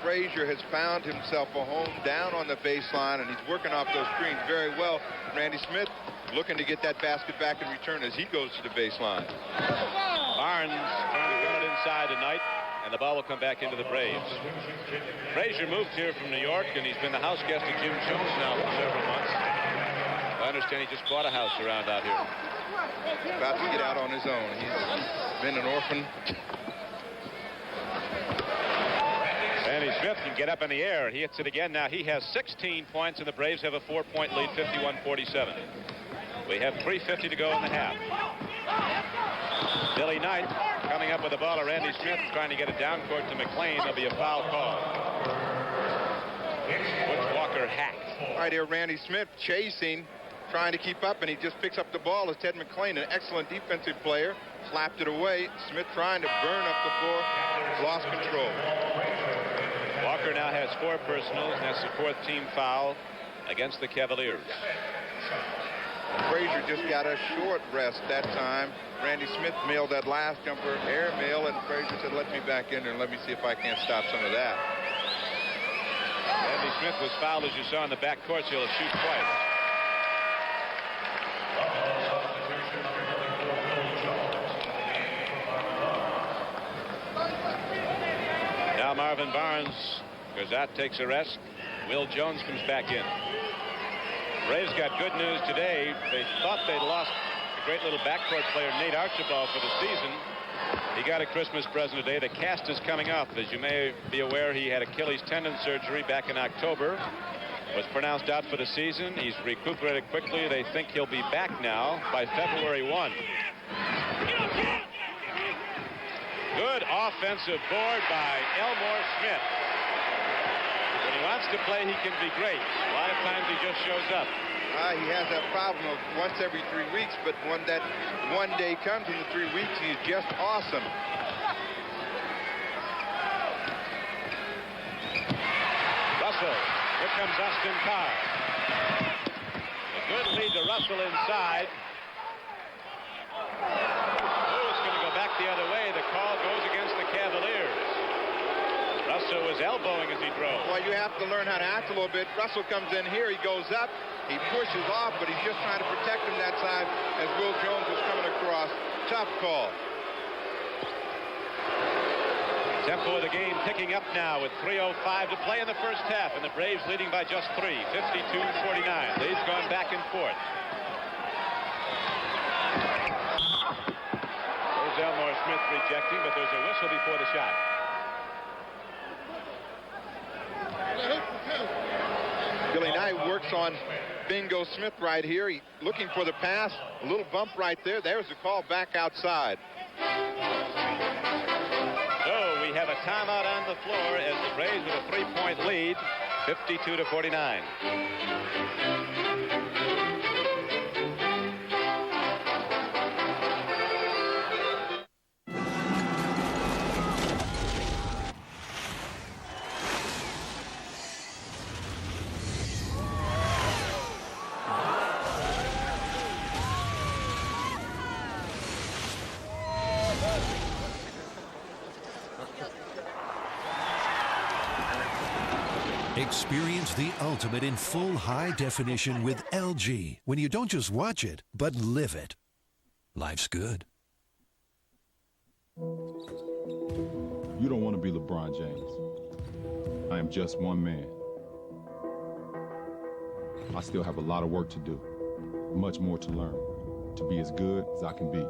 Frazier has found himself a home down on the baseline, and he's working off those screens very well. Randy Smith looking to get that basket back in return as he goes to the baseline. Barnes trying to run it inside tonight, and the ball will come back into the Braves. Frazier moved here from New York, and he's been the house guest of Jim Jones now for several months. I understand he just bought a house around out here. About to get out on his own. He's been an orphan. Randy Smith can get up in the air. He hits it again. Now he has 16 points, and the Braves have a 4-point lead, 51-47. We have 3:50 to go in the half. Billy Knight coming up with the ball. Randy Smith trying to get it down court to McLean. There'll be a foul call. Butch Walker hacked. Right here, Randy Smith chasing, trying to keep up, and he just picks up the ball as Ted McLean, an excellent defensive player, slapped it away. Smith trying to burn up the floor, lost control. Walker now has 4 personals, and that's the 4th team foul against the Cavaliers. Frazier just got a short rest that time. Randy Smith mailed that last jumper, air mail, and Frazier said, let me back in there and let me see if I can't stop some of that. Randy Smith was fouled, as you saw in the back court, so he'll shoot twice. Now Marvin Barnes, because that takes a rest. Will Jones comes back in. Braves got good news today. They thought they'd lost a great little backcourt player, Nate Archibald, for the season. He got a Christmas present today. The cast is coming off. As you may be aware, he had Achilles tendon surgery back in October. Was pronounced out for the season. He's recuperated quickly. They think he'll be back now by February 1. Good offensive board by Elmore Smith. When he wants to play, he can be great. A lot of times he just shows up. He has that problem of once every 3 weeks, but when that one day comes in the 3 weeks, he's just awesome. Russell. Here comes Austin Carr. A good lead to Russell inside. Oh, it's going to go back the other way. The call goes against the Cavaliers. Russell was was elbowing as he drove. Well, you have to learn how to act a little bit. Russell comes in here. He goes up. He pushes off, but he's just trying to protect him that side as Will Jones was coming across. Tough call. Tempo of the game picking up now with 3:05 to play in the first half, and the Braves leading by just 3, 52-49. Leads gone back and forth. There's Elmore Smith rejecting, but there's a whistle before the shot. Billy Knight works on Bingo Smith right here. He's looking for the pass. A little bump right there. There's the call back outside. So we have a timeout on the floor as the Braves with a 3-point lead, 52-49. Experience the ultimate in full high definition with LG when you don't just watch it, but live it. Life's good. You don't want to be LeBron James. I am just one man. I still have a lot of work to do, much more to learn, to be as good as I can be.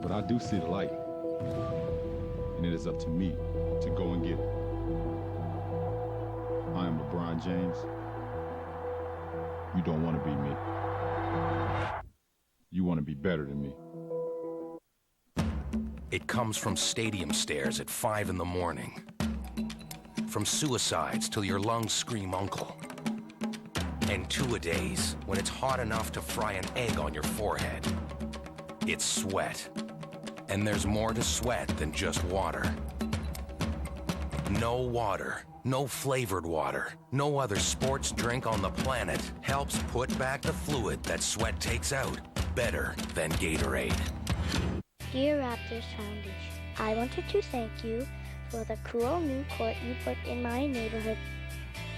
But I do see the light, and it is up to me to go and get it. I am LeBron James. You don't want to be me. You want to be better than me. It comes from stadium stairs at 5 in the morning. From suicides till your lungs scream uncle. And two-a-days when it's hot enough to fry an egg on your forehead. It's sweat. And there's more to sweat than just water. No water, no flavored water, no other sports drink on the planet helps put back the fluid that sweat takes out better than Gatorade. Dear Raptors Foundation, I wanted to thank you for the cool new court you put in my neighborhood.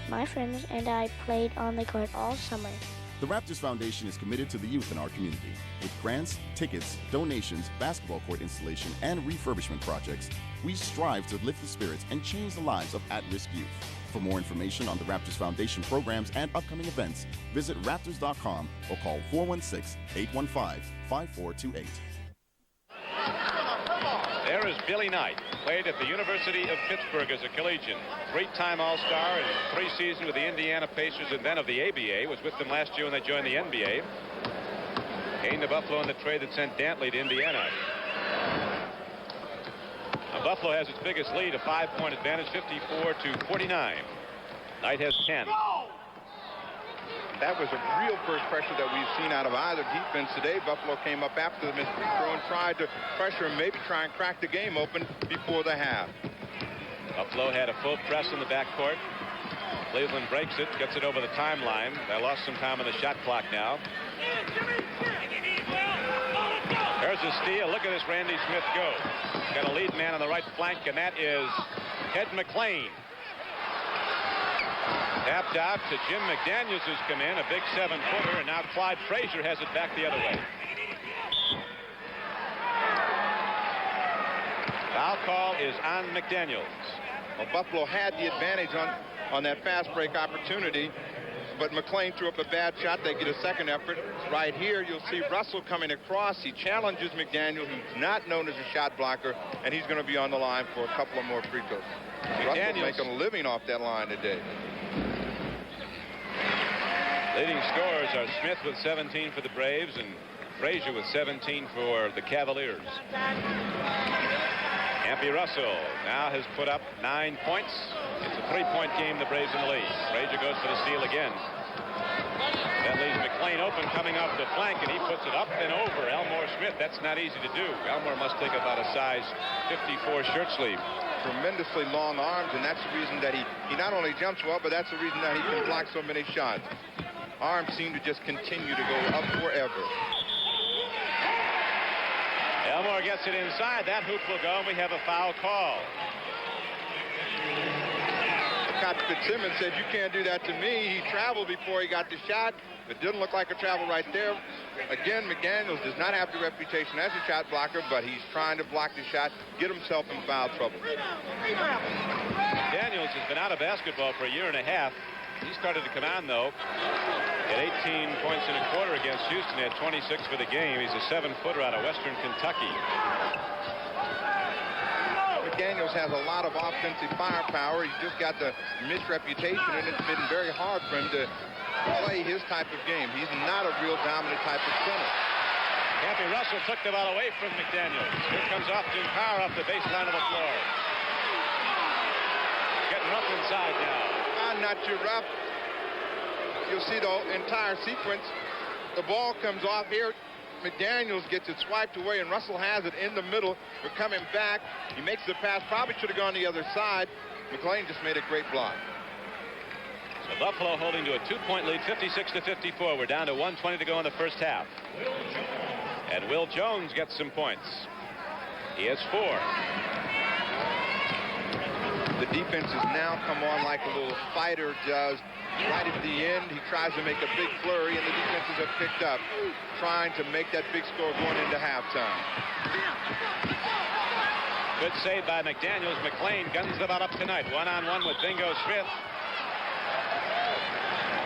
My friends and I played on the court all summer. The Raptors Foundation is committed to the youth in our community. With grants, tickets, donations, basketball court installation, and refurbishment projects, we strive to lift the spirits and change the lives of at-risk youth. For more information on the Raptors Foundation programs and upcoming events, visit Raptors.com or call 416-815-5428. There is Billy Knight, played at the University of Pittsburgh as a collegian. 3-time All-Star and 3 seasons with the Indiana Pacers and then of the ABA. Was with them last year when they joined the NBA. Came to Buffalo in the trade that sent Dantley to Indiana. Now Buffalo has its biggest lead, a 5-point advantage, 54-49. Knight has 10. That was a real first pressure that we've seen out of either defense today. Buffalo came up after the missed free throw and tried to pressure him, maybe try and crack the game open before the half. Buffalo had a full press in the backcourt. Cleveland breaks it, gets it over the timeline. They lost some time on the shot clock now. There's a steal. Look at this Randy Smith go. Got a lead man on the right flank, and that is Ted McLean. Tapped out to Jim McDaniels, who's come in, a big 7-footer, and now Clyde Frazier has it back the other way. Foul call is on McDaniels. Well, Buffalo had the advantage on that fast break opportunity, but McLean threw up a bad shot. They get a second effort. Right here, you'll see Russell coming across. He challenges McDaniel, who's not known as a shot blocker, and he's going to be on the line for a couple of more free throws. Russell making a living off that line today. Leading scorers are Smith with 17 for the Braves and Frazier with 17 for the Cavaliers. Ampie Russell now has put up 9 points. It's a 3-point game, the Braves in the lead. Frazier goes for the steal again. That leaves McLean open coming off the flank, and he puts it up and over Elmore Smith. That's not easy to do. Elmore must take about a size 54 shirt sleeve. Tremendously long arms, and that's the reason that he not only jumps well, but that's the reason that he can block so many shots. Arms seem to just continue to go up forever. Elmore gets it inside. That hoop will go, and we have a foul call. Cotton Fitzsimmons said, "You can't do that to me." He traveled before he got the shot. It didn't look like a travel right there. Again, McDaniels does not have the reputation as a shot blocker, but he's trying to block the shot, get himself in foul trouble. Daniels has been out of basketball for a year and a half. He started to come on, though, at 18 points and a quarter against Houston. He had 26 for the game. He's a 7-footer out of Western Kentucky. McDaniels has a lot of offensive firepower. He's just got the misreputation, and it's been very hard for him to play his type of game. He's not a real dominant type of center. Campy Russell took the ball away from McDaniels. Here comes Austin Power off the baseline of the floor. Getting rough inside now. Not too rough. You'll see the entire sequence. The ball comes off here. McDaniels gets it swiped away, and Russell has it in the middle. We're coming back. He makes the pass. Probably should have gone the other side. McLean just made a great block. So Buffalo holding to a 2-point lead, 56-54. We're down to 1:20 to go in the first half. And Will Jones gets some points. He has 4. The defense has now come on like a little fighter does. Right at the end, he tries to make a big flurry, and the defenses have picked up, trying to make that big score going into halftime. Good save by McDaniels. McLean guns the ball up tonight. One-on-one with Bingo Smith.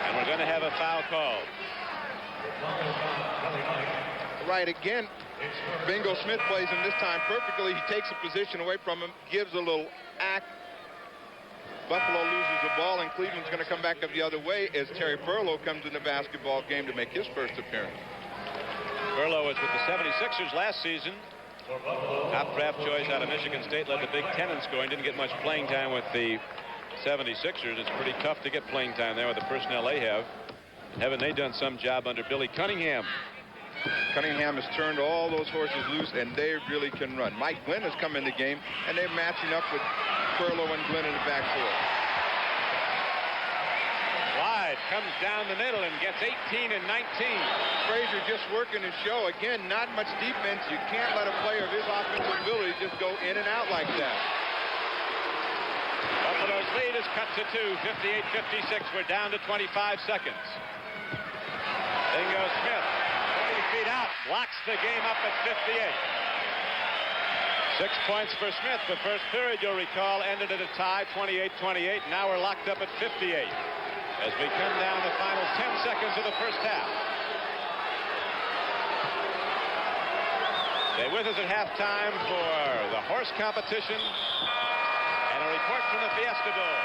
And we're going to have a foul call. Right, again, Bingo Smith plays him this time perfectly. He takes a position away from him, gives a little act. Buffalo loses the ball, and Cleveland's going to come back up the other way as Terry Furlow comes in the basketball game to make his first appearance. Furlow was with the 76ers last season. Top draft choice out of Michigan State, led the Big Ten in scoring. Didn't get much playing time with the 76ers. It's pretty tough to get playing time there with the personnel they have. Haven't they done some job under Billy Cunningham? Cunningham has turned all those horses loose, and they really can run. Mike Glenn has come in the game, and they're matching up with Furlow and Glenn in the backcourt. Clyde comes down the middle and gets 18 and 19. Frazier just working his show. Again, not much defense. You can't let a player of his offensive ability just go in and out like that. Buffalo's lead is cut to 2, 58-56. We're down to 25 seconds. Bingo Smith, 20 feet out, locks the game up at 58. 6 points for Smith. The first period, you'll recall, ended at a tie, 28-28. Now we're locked up at 58 as we come down the final 10 seconds of the first half. Stay with us at halftime for the horse competition and a report from the Fiesta Bowl.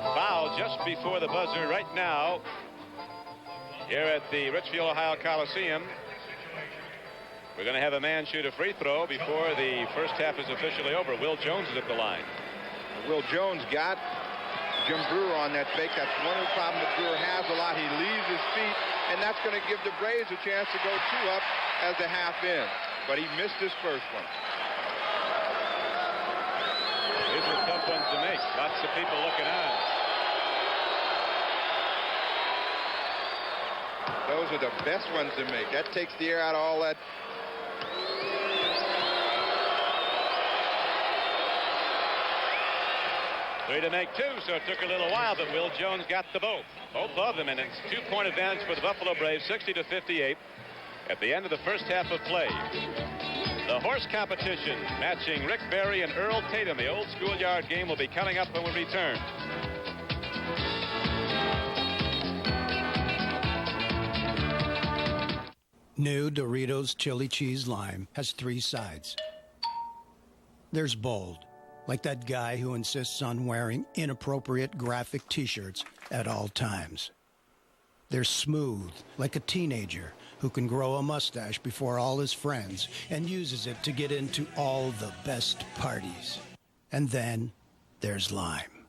A foul just before the buzzer right now here at the Richfield, Ohio Coliseum. We're going to have a man shoot a free throw before the first half is officially over. Will Jones is at the line. Will Jones got Jim Brewer on that fake. That's one of the problems that Brewer has a lot. He leaves his feet, and that's going to give the Braves a chance to go 2 up as the half ends. But he missed his first one. These are tough ones to make. Lots of people looking on. Those are the best ones to make. That takes the air out of all that. Three to make 2, so it took a little while, but Will Jones got the both of them, and it's 2-point advantage for the Buffalo Braves, 60-58 at the end of the first half of play. The horse competition matching Rick Barry and Earl Tatum. The old schoolyard game will be coming up when we return. New Doritos Chili Cheese Lime has 3 sides. There's bold, like that guy who insists on wearing inappropriate graphic t-shirts at all times. They're smooth, like a teenager who can grow a mustache before all his friends and uses it to get into all the best parties. And then there's lime.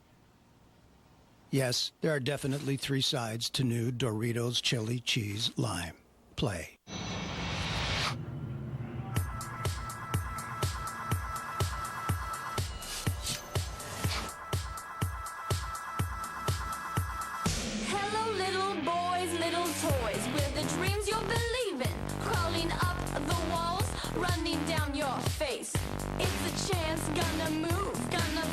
Yes, there are definitely 3 sides to new Doritos Chili Cheese Lime. Play. Hello, little boys, little toys. We're the dreams you'll believe in. Crawling up the walls, running down your face. It's a chance, gonna move, gonna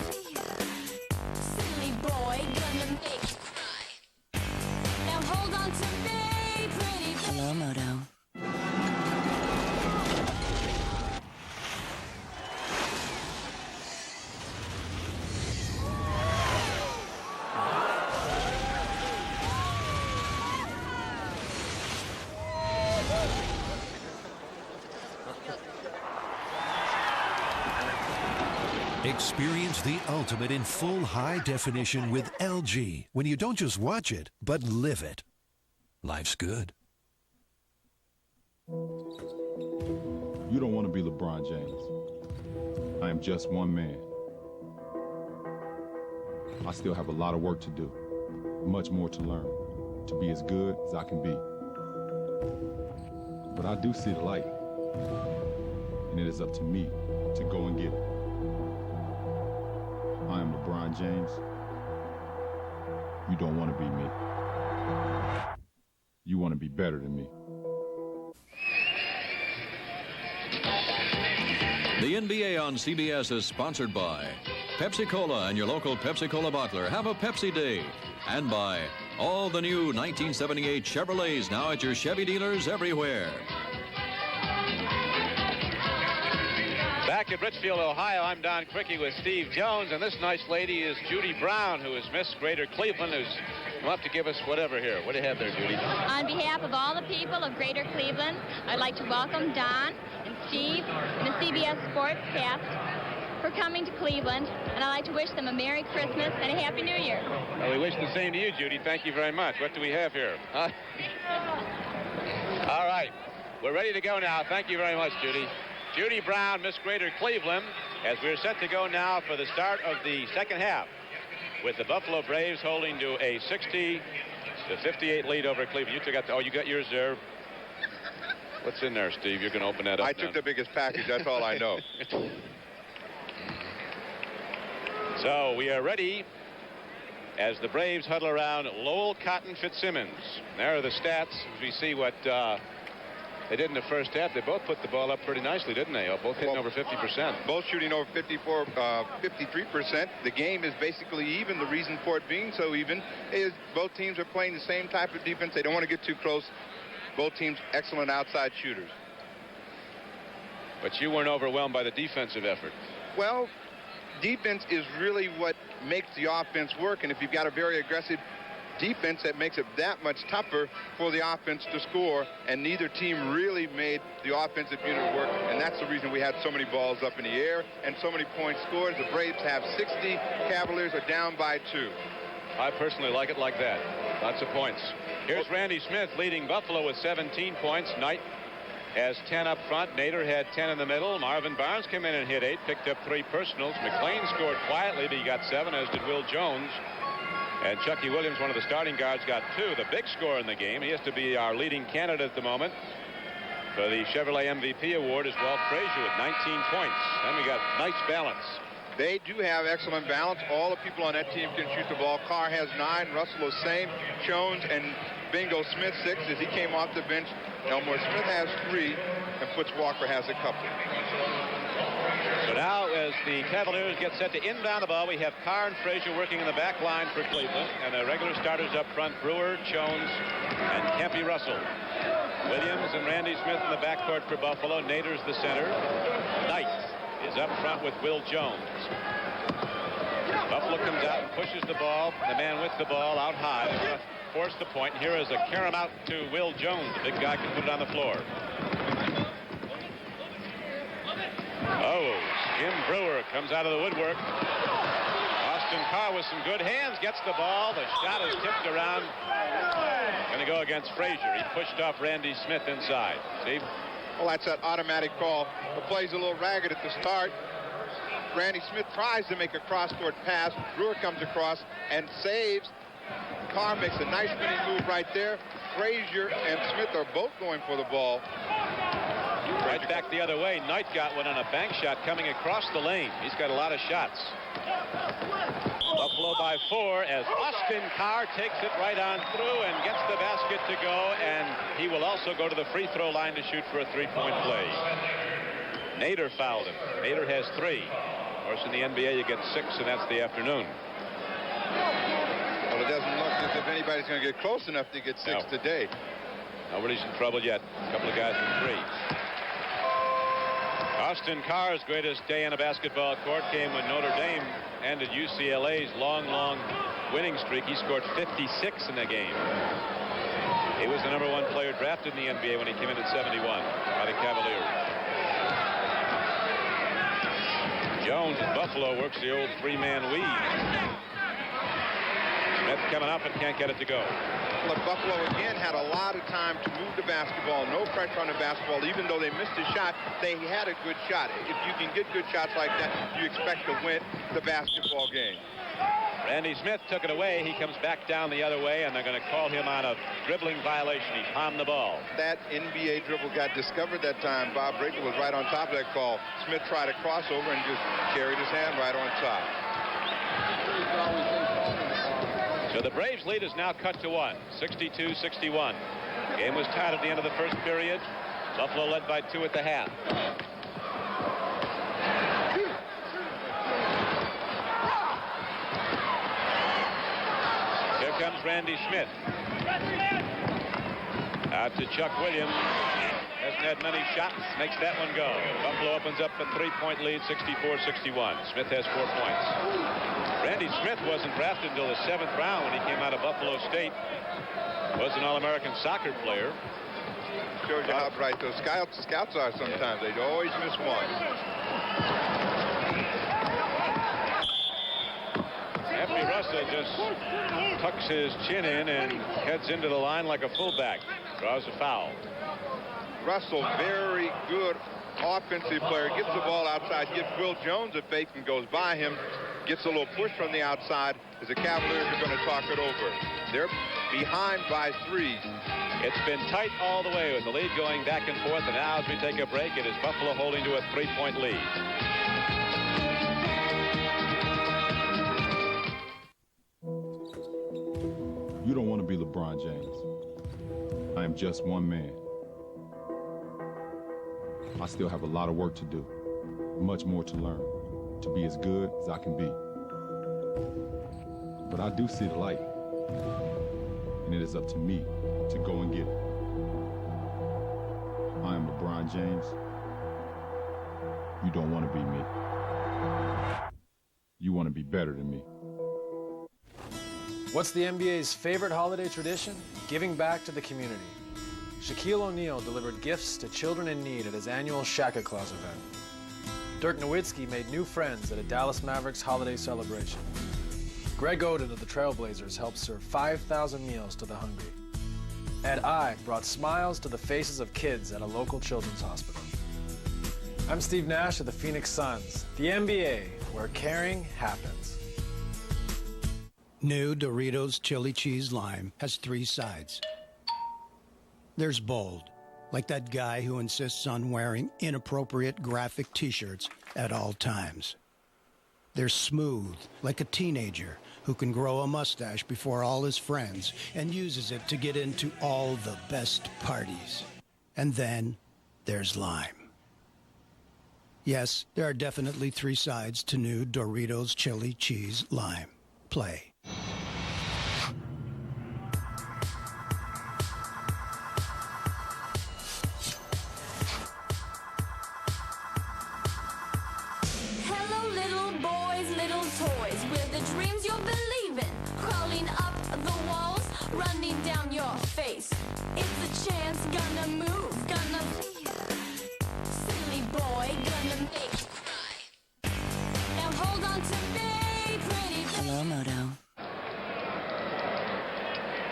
Experience the ultimate in full high definition with LG when you don't just watch it, but live it. Life's good. You don't want to be LeBron James. I am just one man. I still have a lot of work to do, much more to learn, to be as good as I can be. But I do see the light, and it is up to me to go and get it. I am LeBron James. You don't want to be me. You want to be better than me. The NBA on CBS is sponsored by Pepsi-Cola and your local Pepsi-Cola bottler. Have a Pepsi Day. And by all the new 1978 Chevrolets now at your Chevy dealers everywhere. Back at Richfield, Ohio, I'm Don Criqui with Steve Jones, and this nice lady is Judy Brown, who is Miss Greater Cleveland, who's come up to give us whatever here. What do you have there, Judy? On behalf of all the people of Greater Cleveland, I'd like to welcome Don and Steve and the CBS Sports cast for coming to Cleveland, and I'd like to wish them a Merry Christmas and a Happy New Year. Well, we wish the same to you, Judy. Thank you very much. What do we have here? All right. We're ready to go now. Thank you very much, Judy. Judy Brown, Miss Greater Cleveland, as we're set to go now for the start of the second half, with the Buffalo Braves holding to a 60-58 lead over Cleveland. You got yours there. What's in there, Steve? You're going to open that up. I took the biggest package. That's all I know. So we are ready as the Braves huddle around Lowell Cotton Fitzsimmons. There are the stats as we see what they did in the first half. They both put the ball up pretty nicely, didn't they? Both hitting over 50%. Both shooting over 53%. The game is basically even. The reason for it being so even is both teams are playing the same type of defense. They don't want to get too close. Both teams excellent outside shooters. But you weren't overwhelmed by the defensive effort. Well, defense is really what makes the offense work, and if you've got a very aggressive defense, that makes it that much tougher for the offense to score, and neither team really made the offensive unit work, and that's the reason we had so many balls up in the air and so many points scored. The Braves have 60, Cavaliers are down by 2. I personally like it like that. Lots of points. Here's Randy Smith leading Buffalo with 17 points. Knight has 10 up front. Nader had 10 in the middle. Marvin Barnes came in and hit 8, picked up 3 personals. McLean scored quietly, but he got 7, as did Will Jones. And Chucky Williams, one of the starting guards, got 2. The big scorer in the game, he has to be our leading candidate at the moment for the Chevrolet MVP award, is Walt Frazier with 19 points. Then we got nice balance. They do have excellent balance. All the people on that team can shoot the ball. Carr has 9, Russell the same, Jones and Bingo Smith 6 as he came off the bench. Elmore Smith has 3, and Foots Walker has a couple. So now as the Cavaliers get set to inbound the ball, we have Carr and Frazier working in the back line for Cleveland, and the regular starters up front, Brewer, Jones, and Kempy Russell. Williams and Randy Smith in the backcourt for Buffalo. Nader's the center. Knight is up front with Will Jones. Buffalo comes out and pushes the ball. The man with the ball out high. They're going to force the point. And here is a carom out to Will Jones. The big guy can put it on the floor. Oh, Jim Brewer comes out of the woodwork. Austin Carr with some good hands gets the ball. The shot is tipped around. Going to go against Frazier. He pushed off Randy Smith inside. See? Well, that's that automatic call. The play's a little ragged at the start. Randy Smith tries to make a cross-court pass. Brewer comes across and saves. Carr makes a nice spinning move right there. Frazier and Smith are both going for the ball. Right back the other way. Knight got one on a bank shot coming across the lane. He's got a lot of shots. Buffalo by 4 as Austin Carr takes it right on through and gets the basket to go, and he will also go to the free throw line to shoot for a 3-point play. Nader fouled him. Nader has 3. Of course, in the NBA, you get 6, and that's the afternoon. Well, it doesn't look as if anybody's going to get close enough to get 6 today. Nobody's in trouble yet. A couple of guys with 3. Austin Carr's greatest day on a basketball court came when Notre Dame ended UCLA's long winning streak. He scored 56 in the game. He was the #1 player drafted in the NBA when he came in at 71 by the Cavaliers. Jones at Buffalo works the old three-man weave. Smith coming up and can't get it to go. Well, Buffalo again had a lot of time to move the basketball. No pressure on the basketball. Even though they missed a shot, they had a good shot. If you can get good shots like that, you expect to win the basketball game. Randy Smith took it away. He comes back down the other way, and they're going to call him on a dribbling violation. He palmed the ball. That NBA dribble got discovered that time. Bob Braker was right on top of that call. Smith tried a crossover and just carried his hand right on top. So the Braves lead is now cut to 1, 62-61. Game was tied at the end of the first period. Buffalo led by 2 at the half. Here comes Randy Smith. Out to Chuck Williams. Hasn't had many shots. Makes that one go. Buffalo opens up a 3-point lead, 64-61. Smith has 4 points. Randy Smith wasn't drafted until the 7th round when he came out of Buffalo State. Was an All-American soccer player. Shows you how bright those scouts are sometimes. They always miss one. Effie Russell just tucks his chin in and heads into the line like a fullback. Draws a foul. Russell, very good offensive player. Gets the ball outside. Gives Will Jones a fake and goes by him. Gets a little push from the outside. As the Cavaliers are going to talk it over. They're behind by 3. It's been tight all the way with the lead going back and forth. And now as we take a break, it is Buffalo holding to a 3-point lead. You don't want to be LeBron James. I am just one man. I still have a lot of work to do, much more to learn, to be as good as I can be. But I do see the light, and it is up to me to go and get it. I am LeBron James. You don't want to be me. You want to be better than me. What's the NBA's favorite holiday tradition? Giving back to the community. Shaquille O'Neal delivered gifts to children in need at his annual Shaka Claus event. Dirk Nowitzki made new friends at a Dallas Mavericks holiday celebration. Greg Oden of the Trailblazers helped serve 5,000 meals to the hungry. And I brought smiles to the faces of kids at a local children's hospital. I'm Steve Nash of the Phoenix Suns, the NBA, where caring happens. New Doritos Chili Cheese Lime has 3 sides. There's bold, like that guy who insists on wearing inappropriate graphic t-shirts at all times. There's smooth, like a teenager who can grow a mustache before all his friends and uses it to get into all the best parties. And then there's lime. Yes, there are definitely 3 sides to new Doritos Chili Cheese Lime. Play. Running down your face. It's a chance, gonna move, gonna silly boy, gonna make you cry. Now hold on to me, pretty baby. Hello, Moto.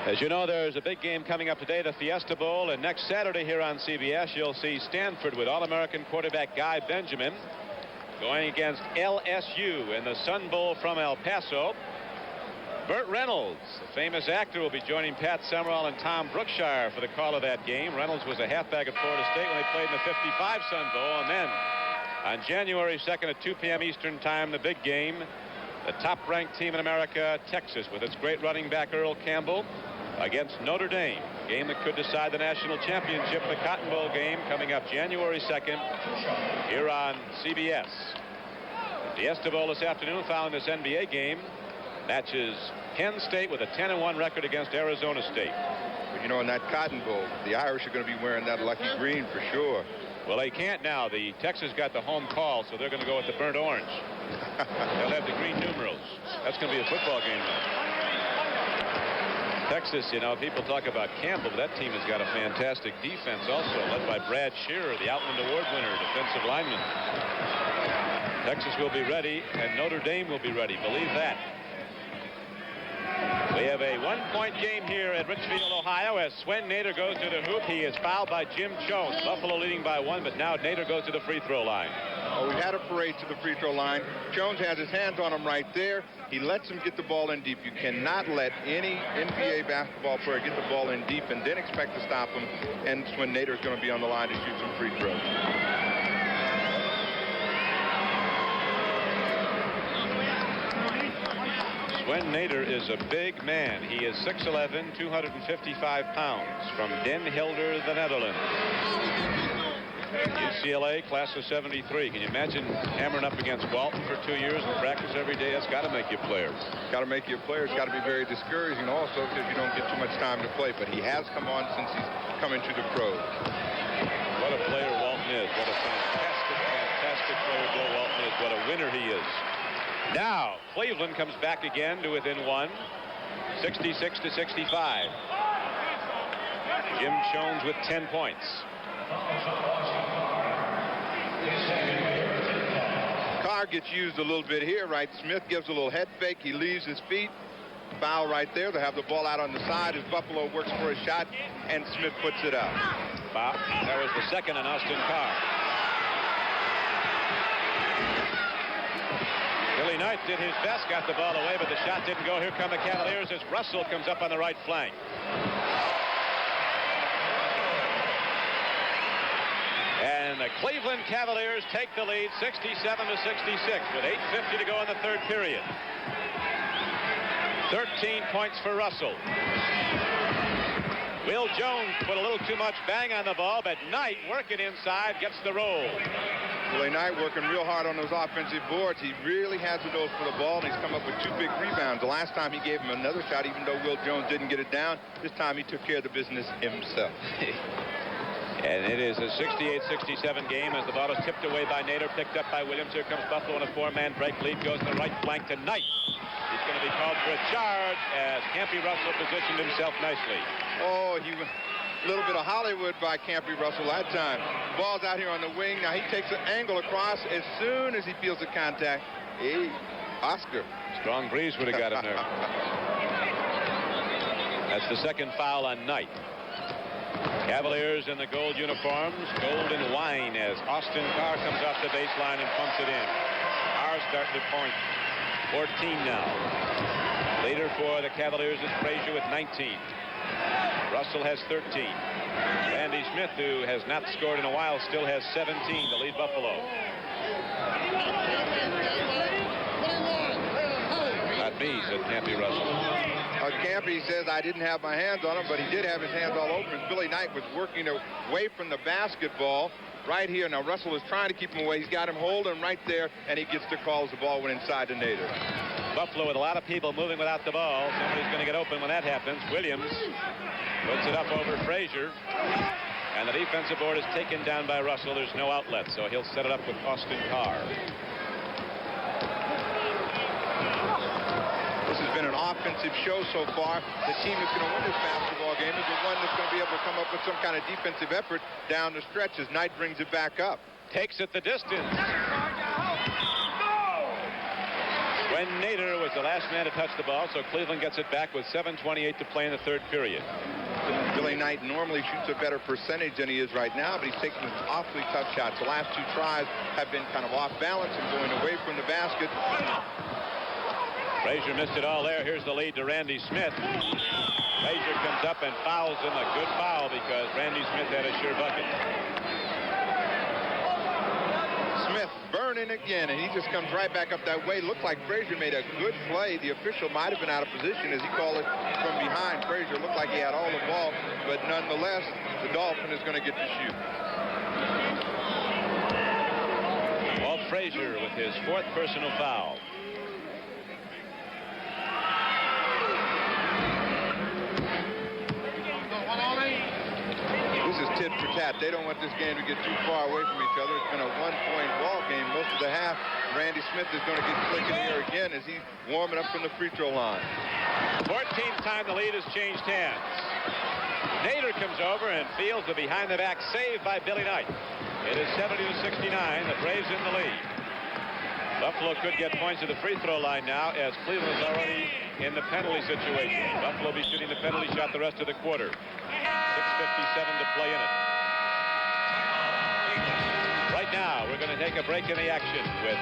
As you know, there's a big game coming up today, the Fiesta Bowl, and next Saturday here on CBS, you'll see Stanford with All-American quarterback Guy Benjamin going against LSU in the Sun Bowl from El Paso. Burt Reynolds, the famous actor, will be joining Pat Summerall and Tom Brookshire for the call of that game. Reynolds was a halfback at Florida State when they played in the '55 Sun Bowl. And then on January 2nd at 2 p.m. Eastern Time, the big game, the top-ranked team in America, Texas, with its great running back Earl Campbell, against Notre Dame. A game that could decide the national championship, the Cotton Bowl game, coming up January 2nd here on CBS. The Fiesta Bowl this afternoon found this NBA game. Matches Penn State with a 10-1 record against Arizona State. But you know, in that Cotton Bowl, the Irish are going to be wearing that lucky green for sure. Well, they can't now. The Texas got the home call, so they're going to go with the burnt orange. They'll have the green numerals. That's going to be a football game now. Texas, you know, people talk about Campbell, but that team has got a fantastic defense also, led by Brad Shearer, the Outland Award winner, defensive lineman. Texas will be ready, and Notre Dame will be ready. Believe that. We have a one-point game here at Richfield, Ohio, as Swen Nader goes to the hoop. He is fouled by Jim Jones. Buffalo leading by 1, but now Nader goes to the free throw line. Oh, we had a parade to the free throw line. Jones has his hands on him right there. He lets him get the ball in deep. You cannot let any NBA basketball player get the ball in deep and then expect to stop him. And Swen Nader is going to be on the line to shoot some free throws. Swen Nader is a big man. He is 6'11", 255 pounds, from Den Helder, the Netherlands. UCLA, class of 73. Can you imagine hammering up against Walton for 2 years and practice every day? That's got to make you a player. Got to make you a player. It's got to be very discouraging also because you don't get too much time to play. But he has come on since he's come into the pros. What a player Walton is. What a fantastic, fantastic player Bill Walton is. What a winner he is. Now, Cleveland comes back again to within 1, 66-65. Jim Jones with 10 points. Carr gets used a little bit here, right? Smith gives a little head fake. He leaves his feet. Foul right there. They have the ball out on the side as Buffalo works for a shot, and Smith puts it up. Foul. That was the second on Austin Carr. Billy Knight did his best, got the ball away, but the shot didn't go. Here come the Cavaliers as Russell comes up on the right flank. And the Cleveland Cavaliers take the lead 67-66 with 8:50 to go in the third period. 13 points for Russell. Will Jones put a little too much bang on the ball, but Knight working inside gets the roll. Billy Knight working real hard on those offensive boards. He really has a nose for the ball, and he's come up with 2 big rebounds. The last time he gave him another shot, even though Will Jones didn't get it down. This time he took care of the business himself. And it is a 68-67 game as the ball is tipped away by Nader, picked up by Williams. Here comes Buffalo on a 4-man break. Lead goes to the right flank to Knight. He's going to be called for a charge as Campy Russell positioned himself nicely. Oh, a little bit of Hollywood by Campy Russell that time. Ball's out here on the wing. Now he takes an angle across as soon as he feels the contact. Hey, Oscar. Strong breeze would have got him there. That's the second foul on Knight. Cavaliers in the gold uniforms, gold and wine, as Austin Carr comes off the baseline and pumps it in. Carr starting to point. 14 now. Leader for the Cavaliers is Frazier with 19. Russell has 13. Randy Smith, who has not scored in a while, still has 17 to lead Buffalo. Not me, said Campy Russell. Campy says, I didn't have my hands on him, but he did have his hands all over him. Billy Knight was working away from the basketball right here. Now, Russell is trying to keep him away. He's got him holding right there, and he gets the call as the ball went inside to Nader. Buffalo with a lot of people moving without the ball. Somebody's going to get open when that happens. Williams puts it up over Frazier. And the defensive board is taken down by Russell. There's no outlet, so he'll set it up with Austin Carr. This has been an offensive show so far. The team that's going to win this basketball game is the one that's going to be able to come up with some kind of defensive effort down the stretch as Knight brings it back up. Takes it the distance. When Nader was the last man to touch the ball, so Cleveland gets it back with 7:28 to play in the third period. Billy Knight normally shoots a better percentage than he is right now, but he's taking some awfully tough shots. The last 2 tries have been kind of off balance and going away from the basket. Frazier missed it all there. Here's the lead to Randy Smith. Frazier comes up and fouls him, a good foul because Randy Smith had a sure bucket. Smith burning again, and he just comes right back up that way. Looked like Frazier made a good play. The official might have been out of position as he called it from behind. Frazier looked like he had all the ball, but nonetheless, the Dolphin is going to get to shoot. Walt Frazier with his 4th personal foul. This is tit for tat. They don't want this game to get too far away from each other. It's been a 1-point ball game most of the half. Randy Smith is going to get clicking here again as he's warming up from the free throw line. 14th time the lead has changed hands. Nader comes over and fields the behind-the-back save by Billy Knight. It is 70-69. The Braves in the lead. Buffalo could get points at the free throw line now, as Cleveland is already in the penalty situation. Buffalo will be shooting the penalty shot the rest of the quarter. 6:57 to play in it. Right now, we're going to take a break in the action with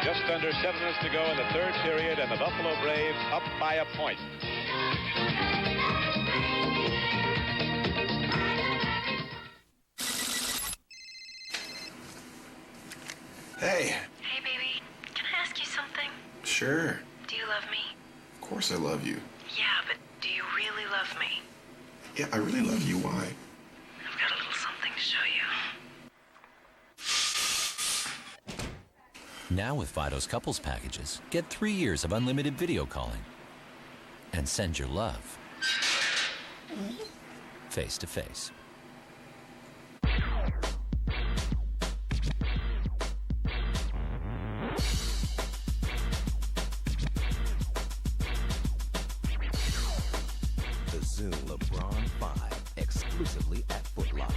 just under 7 minutes to go in the third period, and the Buffalo Braves up by a point. Hey. Hey, baby. Can I ask you something? Sure. Do you love me? Of course I love you. Yeah, but do you really love me? Yeah, I really love you. Why? I've got a little something to show you. Now with Fido's couples packages, get 3 years of unlimited video calling. And send your love face to face. The Zoom LeBron 5, exclusively at Foot Locker.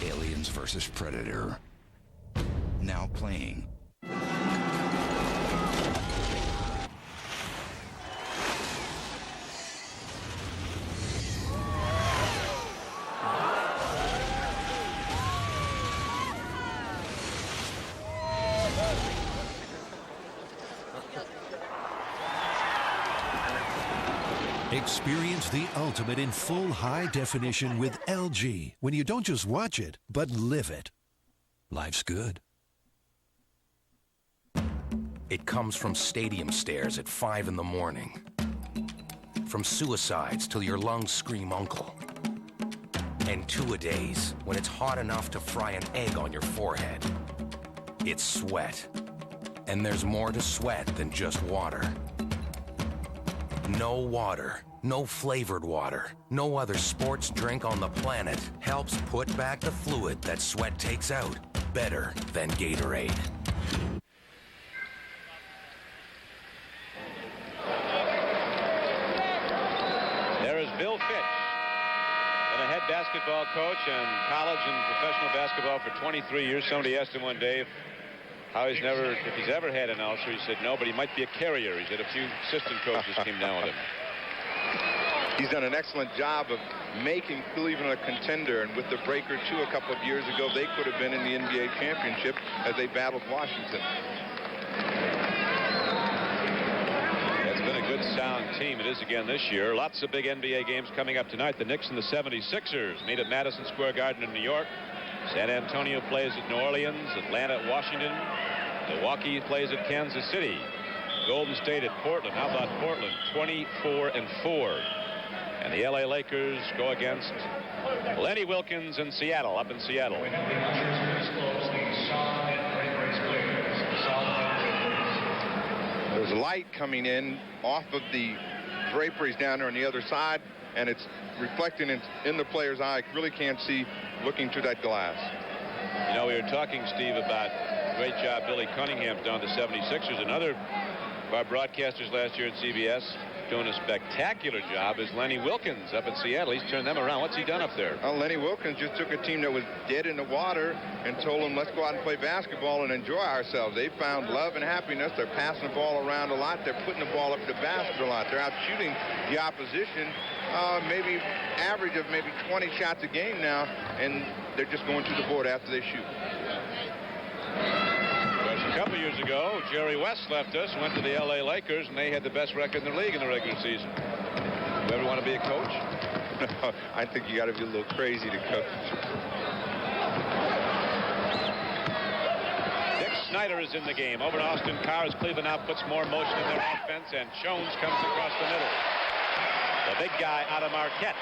Aliens vs. Predator. Now playing. Experience the ultimate in full high definition with LG when you don't just watch it, but live it. Life's good. It comes from stadium stairs at 5 in the morning. From suicides till your lungs scream uncle. And two-a-days when it's hot enough to fry an egg on your forehead. It's sweat. And there's more to sweat than just water. No water, no flavored water, no other sports drink on the planet helps put back the fluid that sweat takes out better than Gatorade. There is Bill Fitch, been a head basketball coach and college and professional basketball for 23 years. Somebody asked him one day if he's ever had an ulcer. He said no, but he might be a carrier. He said a few assistant coaches came down with him. He's done an excellent job of making Cleveland a contender, and with the Breaker 2 a couple of years ago, they could have been in the NBA championship as they battled Washington. It's been a good, sound team. It is again this year. Lots of big NBA games coming up tonight. The Knicks and the 76ers meet at Madison Square Garden in New York. San Antonio plays at New Orleans, Atlanta at Washington, Milwaukee plays at Kansas City, Golden State at Portland. How about Portland? 24-4. And the LA Lakers go against Lenny Wilkins in Seattle, up in Seattle. There's light coming in off of the draperies down there on the other side, and it's reflecting in the player's eye. Really can't see looking through that glass. You know, we were talking, Steve, about great job Billy Cunningham's done to 76ers. Another of our broadcasters last year at CBS doing a spectacular job is Lenny Wilkins up in Seattle. He's turned them around. What's he done up there? Well, Lenny Wilkins just took a team that was dead in the water and told them, let's go out and play basketball and enjoy ourselves. They found love and happiness. They're passing the ball around a lot. They're putting the ball up to the basket a lot. They're out shooting the opposition, maybe average of maybe 20 shots a game now, and they're just going to the board after they shoot. A couple years ago, Jerry West left us, went to the LA Lakers, and they had the best record in the league in the regular season. You ever want to be a coach? I think you got to be a little crazy to coach. Dick Snyder is in the game. Over to Austin Carr as Cleveland now puts more motion in their offense, and Jones comes across the middle. The big guy out of Marquette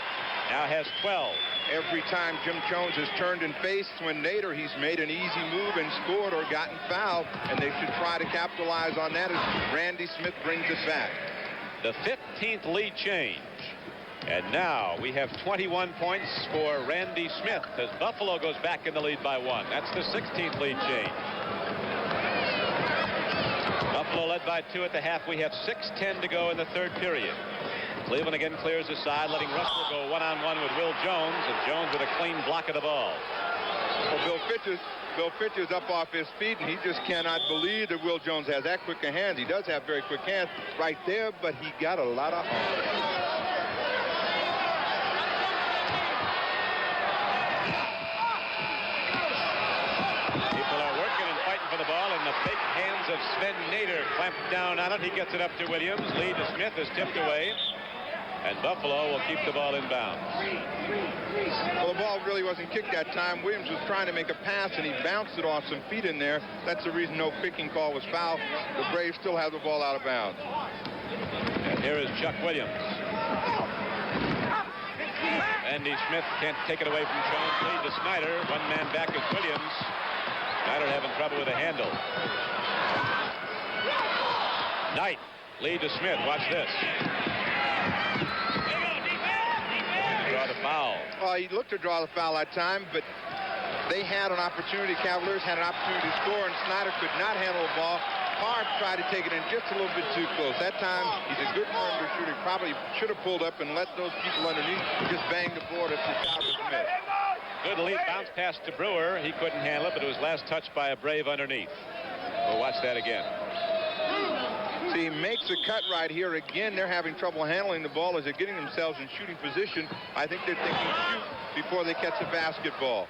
now has 12. Every time Jim Jones has turned and faced Twin Nader, he's made an easy move and scored or gotten fouled, and they should try to capitalize on that as Randy Smith brings it back. The 15th lead change. And now we have 21 points for Randy Smith as Buffalo goes back in the lead by 1. That's the 16th lead change. Buffalo led by 2 at the half. We have 6:10 to go in the third period. Cleveland again clears the side, letting Russell go one-on-one with Will Jones, and Jones with a clean block of the ball. Well, Bill Fitcher's up off his feet, and he just cannot believe that Will Jones has that quick a hands. He does have very quick hands right there, but he got a lot of arms. The ball in the big hands of Sven Nader, clamped down on it. He gets it up to Williams. Lee to Smith is tipped away, and Buffalo will keep the ball in bounds. Well, the ball really wasn't kicked that time. Williams was trying to make a pass, and he bounced it off some feet in there. That's the reason no kicking call was foul. The Braves still have the ball out of bounds. And here is Chuck Williams. Andy Smith can't take it away from Jones. Lee to Snyder. One man back is Williams. Snyder having trouble with the handle. Knight, lead to Smith. Watch this. Draw the foul. Well, he looked to draw the foul that time, but they had an opportunity. Cavaliers had an opportunity to score, and Snyder could not handle the ball. Harp tried to take it in just a little bit too close. That time, he's a good perimeter shooter. Probably should have pulled up and let those people underneath just bang the board if the shot was missed. Good lead bounce pass to Brewer. He couldn't handle it, but it was last touched by a Brave underneath. We'll watch that again. See, he makes a cut right here. Again, they're having trouble handling the ball as they're getting themselves in shooting position. I think they're thinking shoot before they catch the basketball.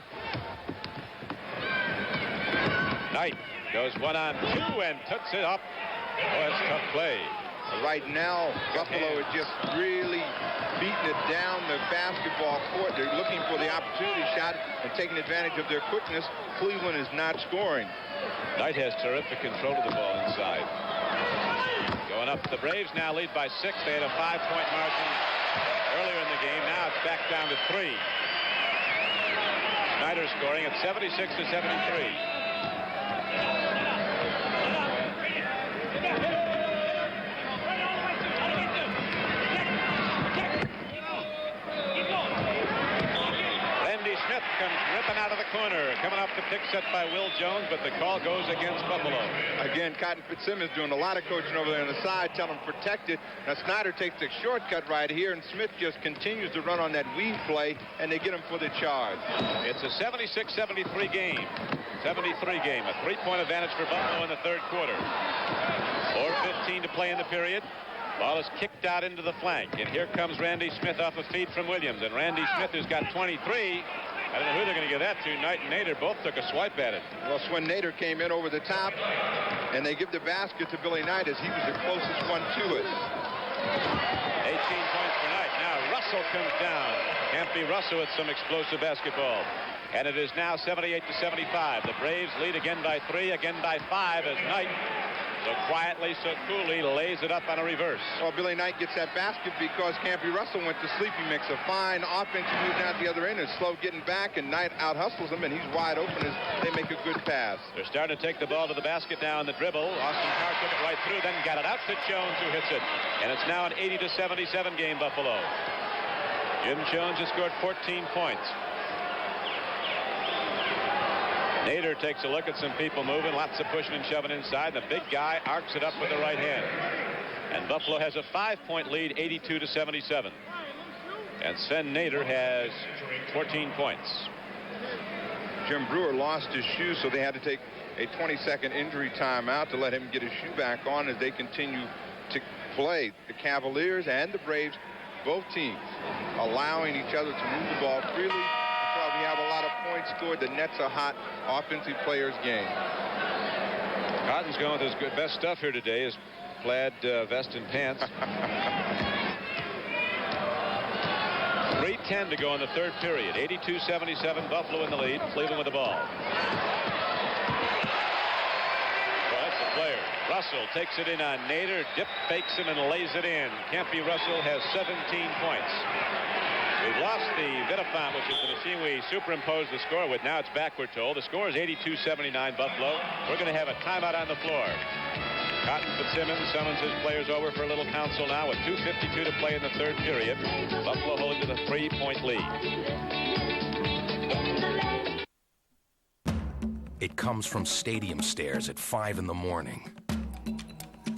Knight goes 1-on-2 and tucks it up. Oh, that's a tough play. Right now, Buffalo is just really beating it down the basketball court. They're looking for the opportunity shot and taking advantage of their quickness. Cleveland is not scoring. Knight has terrific control of the ball inside. Going up, the Braves now lead by 6. They had a 5-point margin earlier in the game. Now it's back down to 3. Snyder scoring at 76-73. Smith comes ripping out of the corner. Coming off the pick set by Will Jones, but the call goes against Buffalo. Again, Cotton Fitzsimmons doing a lot of coaching over there on the side, telling him protect it. Now Snyder takes the shortcut right here, and Smith just continues to run on that weave play, and they get him for the charge. It's a 76-73 game. 73 game. A 3-point advantage for Buffalo in the third quarter. 4:15 to play in the period. Ball is kicked out into the flank, and here comes Randy Smith off a feed from Williams. And Randy Smith, who's got 23, I don't know who they're going to give that to. Knight and Nader both took a swipe at it. Well, Sven Nader came in over the top, and they give the basket to Billy Knight as he was the closest one to it. 18 points for Knight. Now Russell comes down. Can't be Russell with some explosive basketball. And it is now 78-75. The Braves lead again by 3, again by 5 as Knight, so quietly, so coolly, lays it up on a reverse. Well, Billy Knight gets that basket because Campy Russell went to sleep. He makes a fine offensive move down the other end and slow getting back, and Knight out-hustles him, and he's wide open as they make a good pass. They're starting to take the ball to the basket now on the dribble. Austin Carr took it right through, then got it out to Jones, who hits it. And it's now an 80-77 game, Buffalo. Jim Jones has scored 14 points. Nader takes a look at some people moving, lots of pushing and shoving inside. The big guy arcs it up with the right hand. And Buffalo has a 5-point lead, 82-77. And Sven Nader has 14 points. Jim Brewer lost his shoe, so they had to take a 20-second injury timeout to let him get his shoe back on as they continue to play. The Cavaliers and the Braves, both teams, allowing each other to move the ball freely. We have a lot of points scored. The nets are hot. Offensive players game. Cotton's going with his good best stuff here today, his plaid vest and pants. 3:10 to go in the third period. 82-77, Buffalo in the lead. Cleveland with the ball. Well, that's the player. Russell takes it in on Nader, dip fakes him and lays it in. Campy Russell has 17 points. We've lost the Vidafont, which is the machine we superimpose the score with. Now it's back, we're told. The score is 82-79 Buffalo. We're going to have a timeout on the floor. Cotton Fitzsimmons summons his players over for a little council now with 2:52 to play in the third period. Buffalo holding to the 3-point lead. It comes from stadium stairs at 5 in the morning.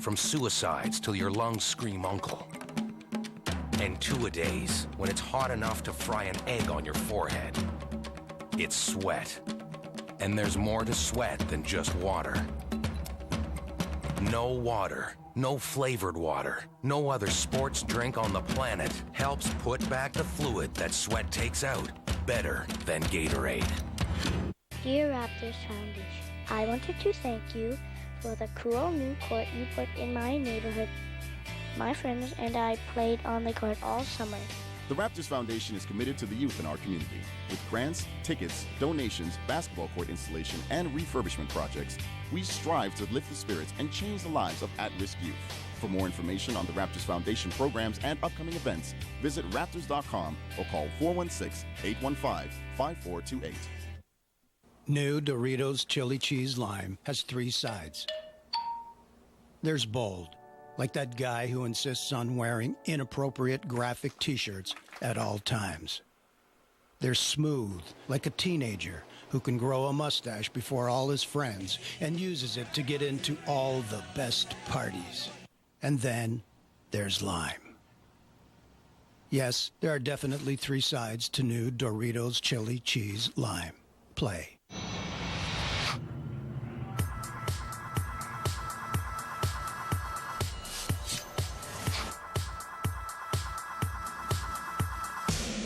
From suicides till your lungs scream uncle. And two-a-days when it's hot enough to fry an egg on your forehead. It's sweat. And there's more to sweat than just water. No water, no flavored water, no other sports drink on the planet helps put back the fluid that sweat takes out better than Gatorade. Dear Raptors Foundation, I wanted to thank you for the cool new court you put in my neighborhood. My friends and I played on the court all summer. The Raptors Foundation is committed to the youth in our community. With grants, tickets, donations, basketball court installation, and refurbishment projects, we strive to lift the spirits and change the lives of at-risk youth. For more information on the Raptors Foundation programs and upcoming events, visit Raptors.com or call 416-815-5428. New Doritos Chili Cheese Lime has 3 sides. There's bold, like that guy who insists on wearing inappropriate graphic t-shirts at all times. They're smooth, like a teenager who can grow a mustache before all his friends and uses it to get into all the best parties. And then there's lime. Yes, there are definitely 3 sides to new Doritos Chili Cheese Lime. Play.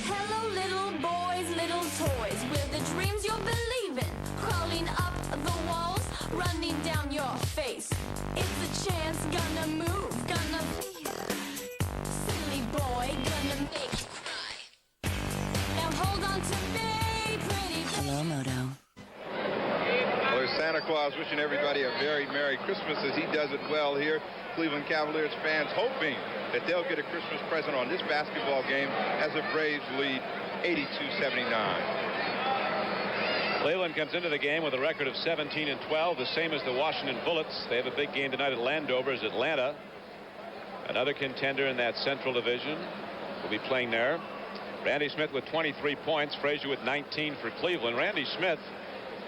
Hello, little boys, little toys. We're the dreams you'll believe in. Crawling up the walls, running down your face. It's a chance, gonna move, gonna feel. Silly boy, gonna make you cry. Now hold on to me, pretty. Hello, Moto. Well, there's Santa Claus wishing everybody a very Merry Christmas as he does it well here. Cleveland Cavaliers fans hoping that they'll get a Christmas present on this basketball game as the Braves lead 82-79. Cleveland comes into the game with a record of 17-12, the same as the Washington Bullets. They have a big game tonight at Landover as Atlanta, another contender in that Central Division, will be playing there. Randy Smith with 23 points, Frazier with 19 for Cleveland. Randy Smith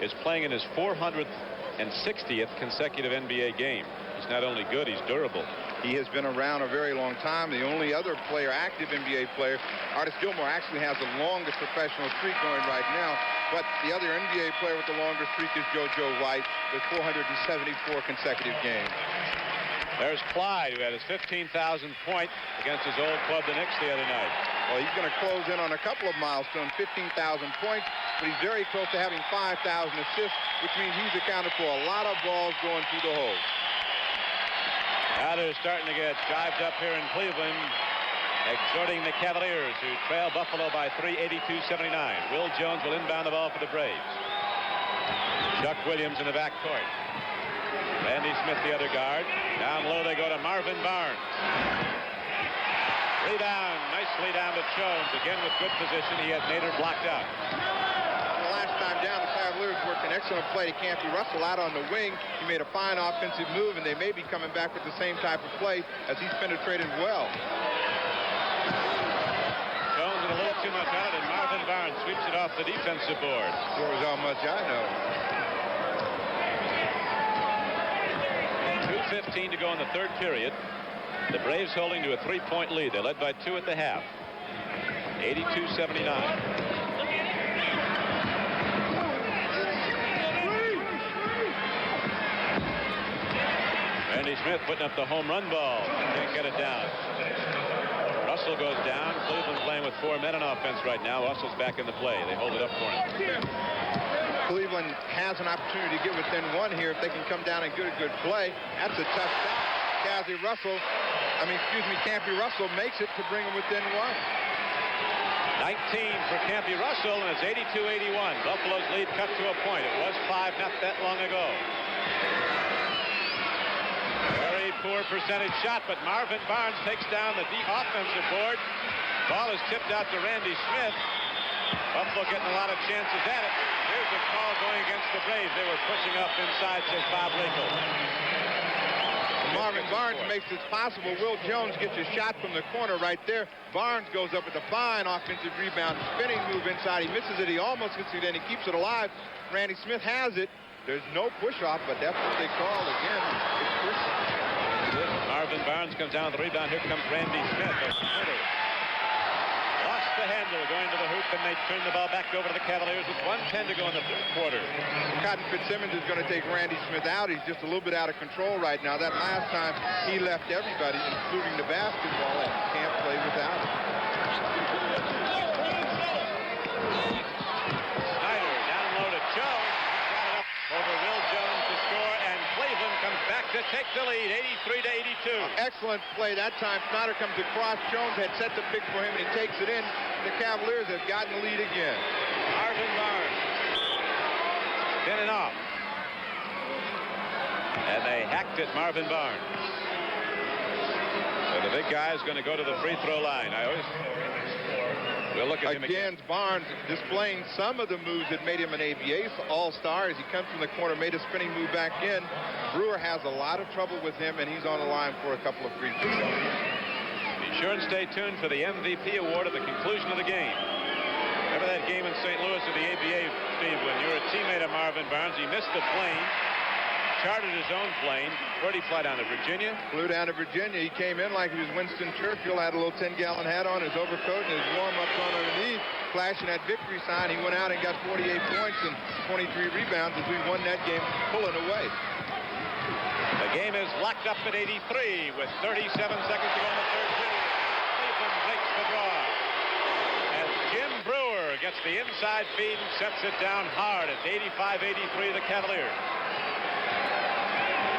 is playing in his 460th consecutive NBA game. He's not only good, he's durable. He has been around a very long time. The only other player, active NBA player, Artis Gilmore, actually has the longest professional streak going right now. But the other NBA player with the longer streak is JoJo White with 474 consecutive games. There's Clyde, who had his 15,000th point against his old club, the Knicks, the other night. Well, he's going to close in on a couple of milestones, 15,000 points, but he's very close to having 5,000 assists, which means he's accounted for a lot of balls going through the hole. Now they're starting to get jived up here in Cleveland, exhorting the Cavaliers, who trail Buffalo by 3, 82-79. Will Jones will inbound the ball for the Braves. Chuck Williams in the backcourt. Randy Smith, the other guard. Down low they go to Marvin Barnes. Rebound, nicely down to Jones. Again with good position. He has Nader blocked out. The last time down, the Cavaliers worked an excellent play to Campy Russell out on the wing. He made a fine offensive move, and they may be coming back with the same type of play as he's penetrated well. Jones with a little too much on it, and Marvin Barnes sweeps it off the defensive board. Sure as how much I know. 2:15 to go in the third period. The Braves holding to a 3-point lead. They led by 2 at the half. 82-79. Randy Smith putting up the home run ball. Can't get it down. Russell goes down. Cleveland playing with 4 men on offense right now. Russell's back in the play. They hold it up for him. Cleveland has an opportunity to get within 1 here if they can come down and get a good play. That's a tough shot. Campy Russell makes it to bring him within 1. 19 for Campy Russell, and it's 82-81. Buffalo's lead cut to a point. It was 5 not that long ago. Very poor percentage shot, but Marvin Barnes takes down the deep offensive board. Ball is tipped out to Randy Smith. Buffalo getting a lot of chances at it. Here's a call going against the Braves. They were pushing up inside, says Bob Leakle. Marvin Barnes makes this possible. Will Jones gets a shot from the corner right there. Barnes goes up with a fine offensive rebound, spinning move inside. He misses it. He almost gets it in. He keeps it alive. Randy Smith has it. There's no push-off, but that's what they call, again, it's push-off. This Marvin Barnes comes down with the rebound. Here comes Randy Smith. Lost the handle going to the hoop, and they turn the ball back over to the Cavaliers with 1:10 to go in the third quarter. Cotton Fitzsimmons is going to take Randy Smith out. He's just a little bit out of control right now. That last time he left everybody, including the basketball, and can't play without it. Snyder down low to Jones. Got it up over Will Jones to score, and Cleveland comes back to take the lead, 83-82. Excellent play that time. Snyder comes across. Jones had set the pick for him, and he takes it in. The Cavaliers have gotten the lead again. Marvin Barnes. In and off. And they hacked at Marvin Barnes. So the big guy is going to go to the free throw line. We'll look at him again. Barnes displaying some of the moves that made him an ABA all-star as he comes from the corner, made a spinning move back in. Brewer has a lot of trouble with him, and he's on the line for a couple of free throws. Be sure and stay tuned for the MVP award at the conclusion of the game. Remember that game in St. Louis of the ABA, Steve, when you were a teammate of Marvin Barnes? He missed the plane, chartered his own plane. Where'd he fly down to Virginia? Flew down to Virginia. He came in like he was Winston Churchill, had a little 10-gallon hat on, his overcoat, and his warm-ups on underneath, flashing that victory sign. He went out and got 48 points and 23 rebounds as we won that game, pulling away. The game is locked up at 83 with 37 seconds to go in the third period. Cleveland takes the draw. As Jim Brewer gets the inside feed and sets it down hard. It's 85-83 the Cavaliers.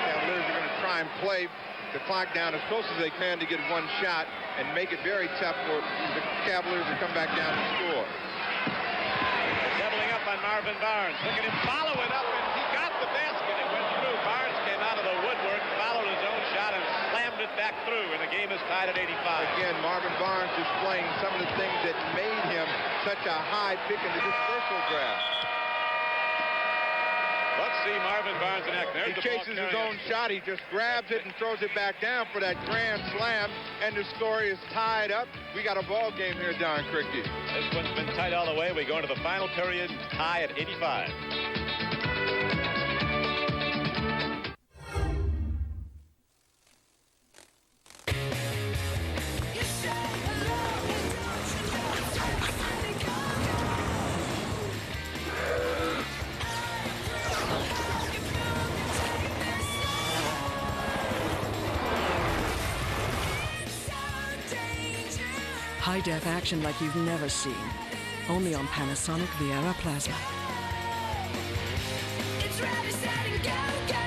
Cavaliers are going to try and play the clock down as close as they can to get one shot and make it very tough for the Cavaliers to come back down and score. They're doubling up on Marvin Barnes. Look at him follow it up, and he got the basket. It went through. Barnes came out of the woodwork, followed his own shot, and slammed it back through, and the game is tied at 85. Again, Marvin Barnes displaying some of the things that made him such a high pick in the dispersal draft. Let's see Marvin Barnes in action. He chases his own shot. He just grabs it and throws it back down for that grand slam, and the score is tied up. We got a ball game here, Don Criqui. This one's been tight all the way. We go into the final period, tie at 85. High-def action like you've never seen. Only on Panasonic Viera Plasma. It's ready, set, and go, go!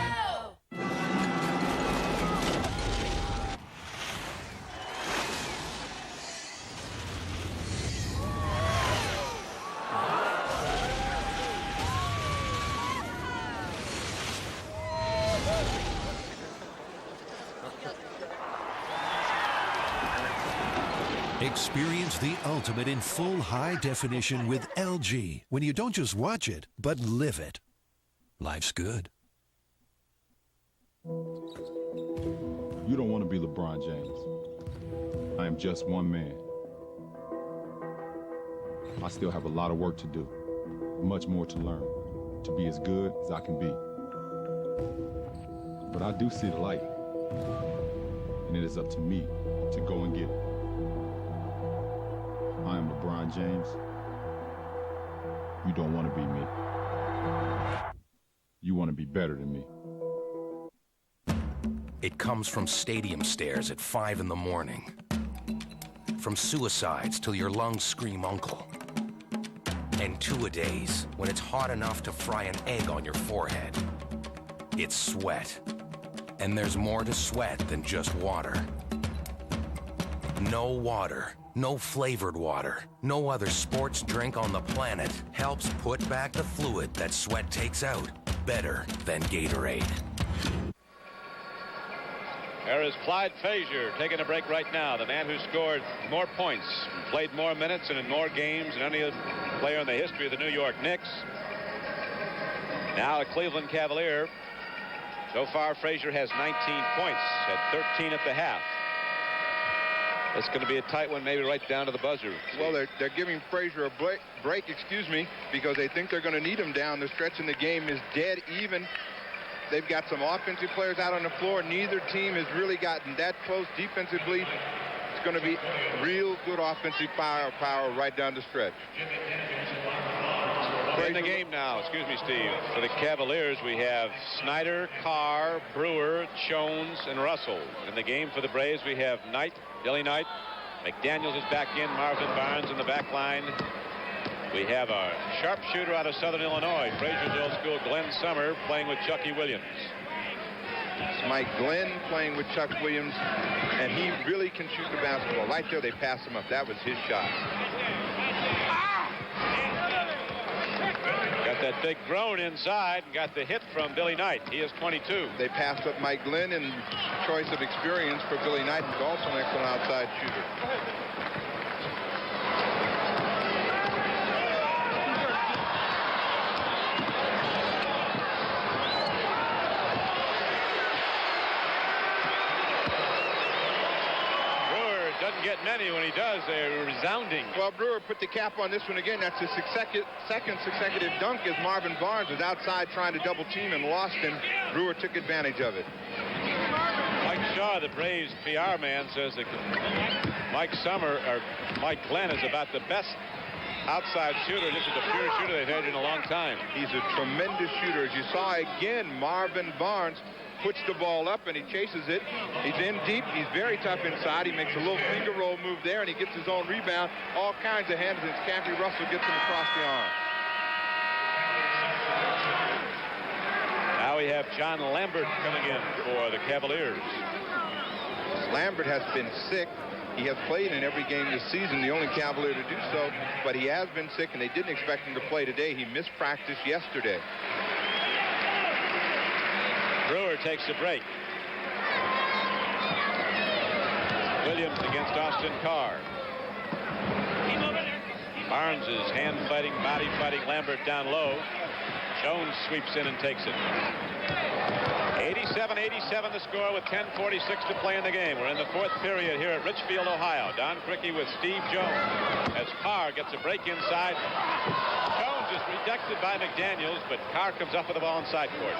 Experience the ultimate in full high definition with LG when you don't just watch it, but live it. Life's good. You don't want to be LeBron James. I am just one man. I still have a lot of work to do, much more to learn, to be as good as I can be. But I do see the light, and it is up to me to go and get it. I am LeBron James. You don't want to be me. You want to be better than me. It comes from stadium stairs at 5 in the morning. From suicides till your lungs scream uncle. And two-a-days when it's hot enough to fry an egg on your forehead. It's sweat. And there's more to sweat than just water. No water, no flavored water, no other sports drink on the planet helps put back the fluid that sweat takes out better than Gatorade. There is Clyde Frazier taking a break right now. The man who scored more points, played more minutes and in more games than any other player in the history of the New York Knicks. Now a Cleveland Cavalier. So far, Frazier has 19 points at 13 at the half. It's going to be a tight one, maybe right down to the buzzer. Well, they're giving Frazier a break, because they think they're going to need him down the stretch, and the game is dead even. They've got some offensive players out on the floor. Neither team has really gotten that close defensively. It's going to be real good offensive power right down the stretch. In the game now, excuse me, Steve. For the Cavaliers, we have Snyder, Carr, Brewer, Jones, and Russell. In the game for the Braves, we have Knight, Billy Knight. McDaniels is back in. Marvin Barnes in the back line. We have a sharpshooter out of Southern Illinois, Frazier's old school, Glenn Summer, playing with Chucky Williams. It's Mike Glenn playing with Chuck Williams, and he really can shoot the basketball. Right there, they passed him up. That was his shot. Got that big groan inside and got the hit from Billy Knight. He is 22. They passed up Mike Glenn, and choice of experience for Billy Knight, who's also an excellent outside shooter. Doesn't get many. When he does, they're resounding. Well, Brewer put the cap on this one again. That's his second consecutive dunk as Marvin Barnes was outside trying to double team and lost him. Brewer took advantage of it. Mike Shaw, the Braves PR man, says that Mike Glenn is about the best outside shooter. This is the pure shooter they've had in a long time. He's a tremendous shooter. As you saw again, Marvin Barnes puts the ball up and he chases it. He's in deep. He's very tough inside. He makes a little finger roll move there and he gets his own rebound. All kinds of hands, and Campy Russell gets him across the arm. Now we have John Lambert coming in for the Cavaliers. Lambert has been sick. He has played in every game this season, the only Cavalier to do so, but he has been sick and they didn't expect him to play today. He missed practice yesterday. Brewer takes a break. Williams against Austin Carr. Barnes is hand-fighting, body-fighting Lambert down low. Jones sweeps in and takes it. 87-87 the score with 10:46 to play in the game. We're in the fourth period here at Richfield, Ohio. Don Criqui with Steve Jones as Carr gets a break inside. Jones is rejected by McDaniels, but Carr comes up with the ball inside court.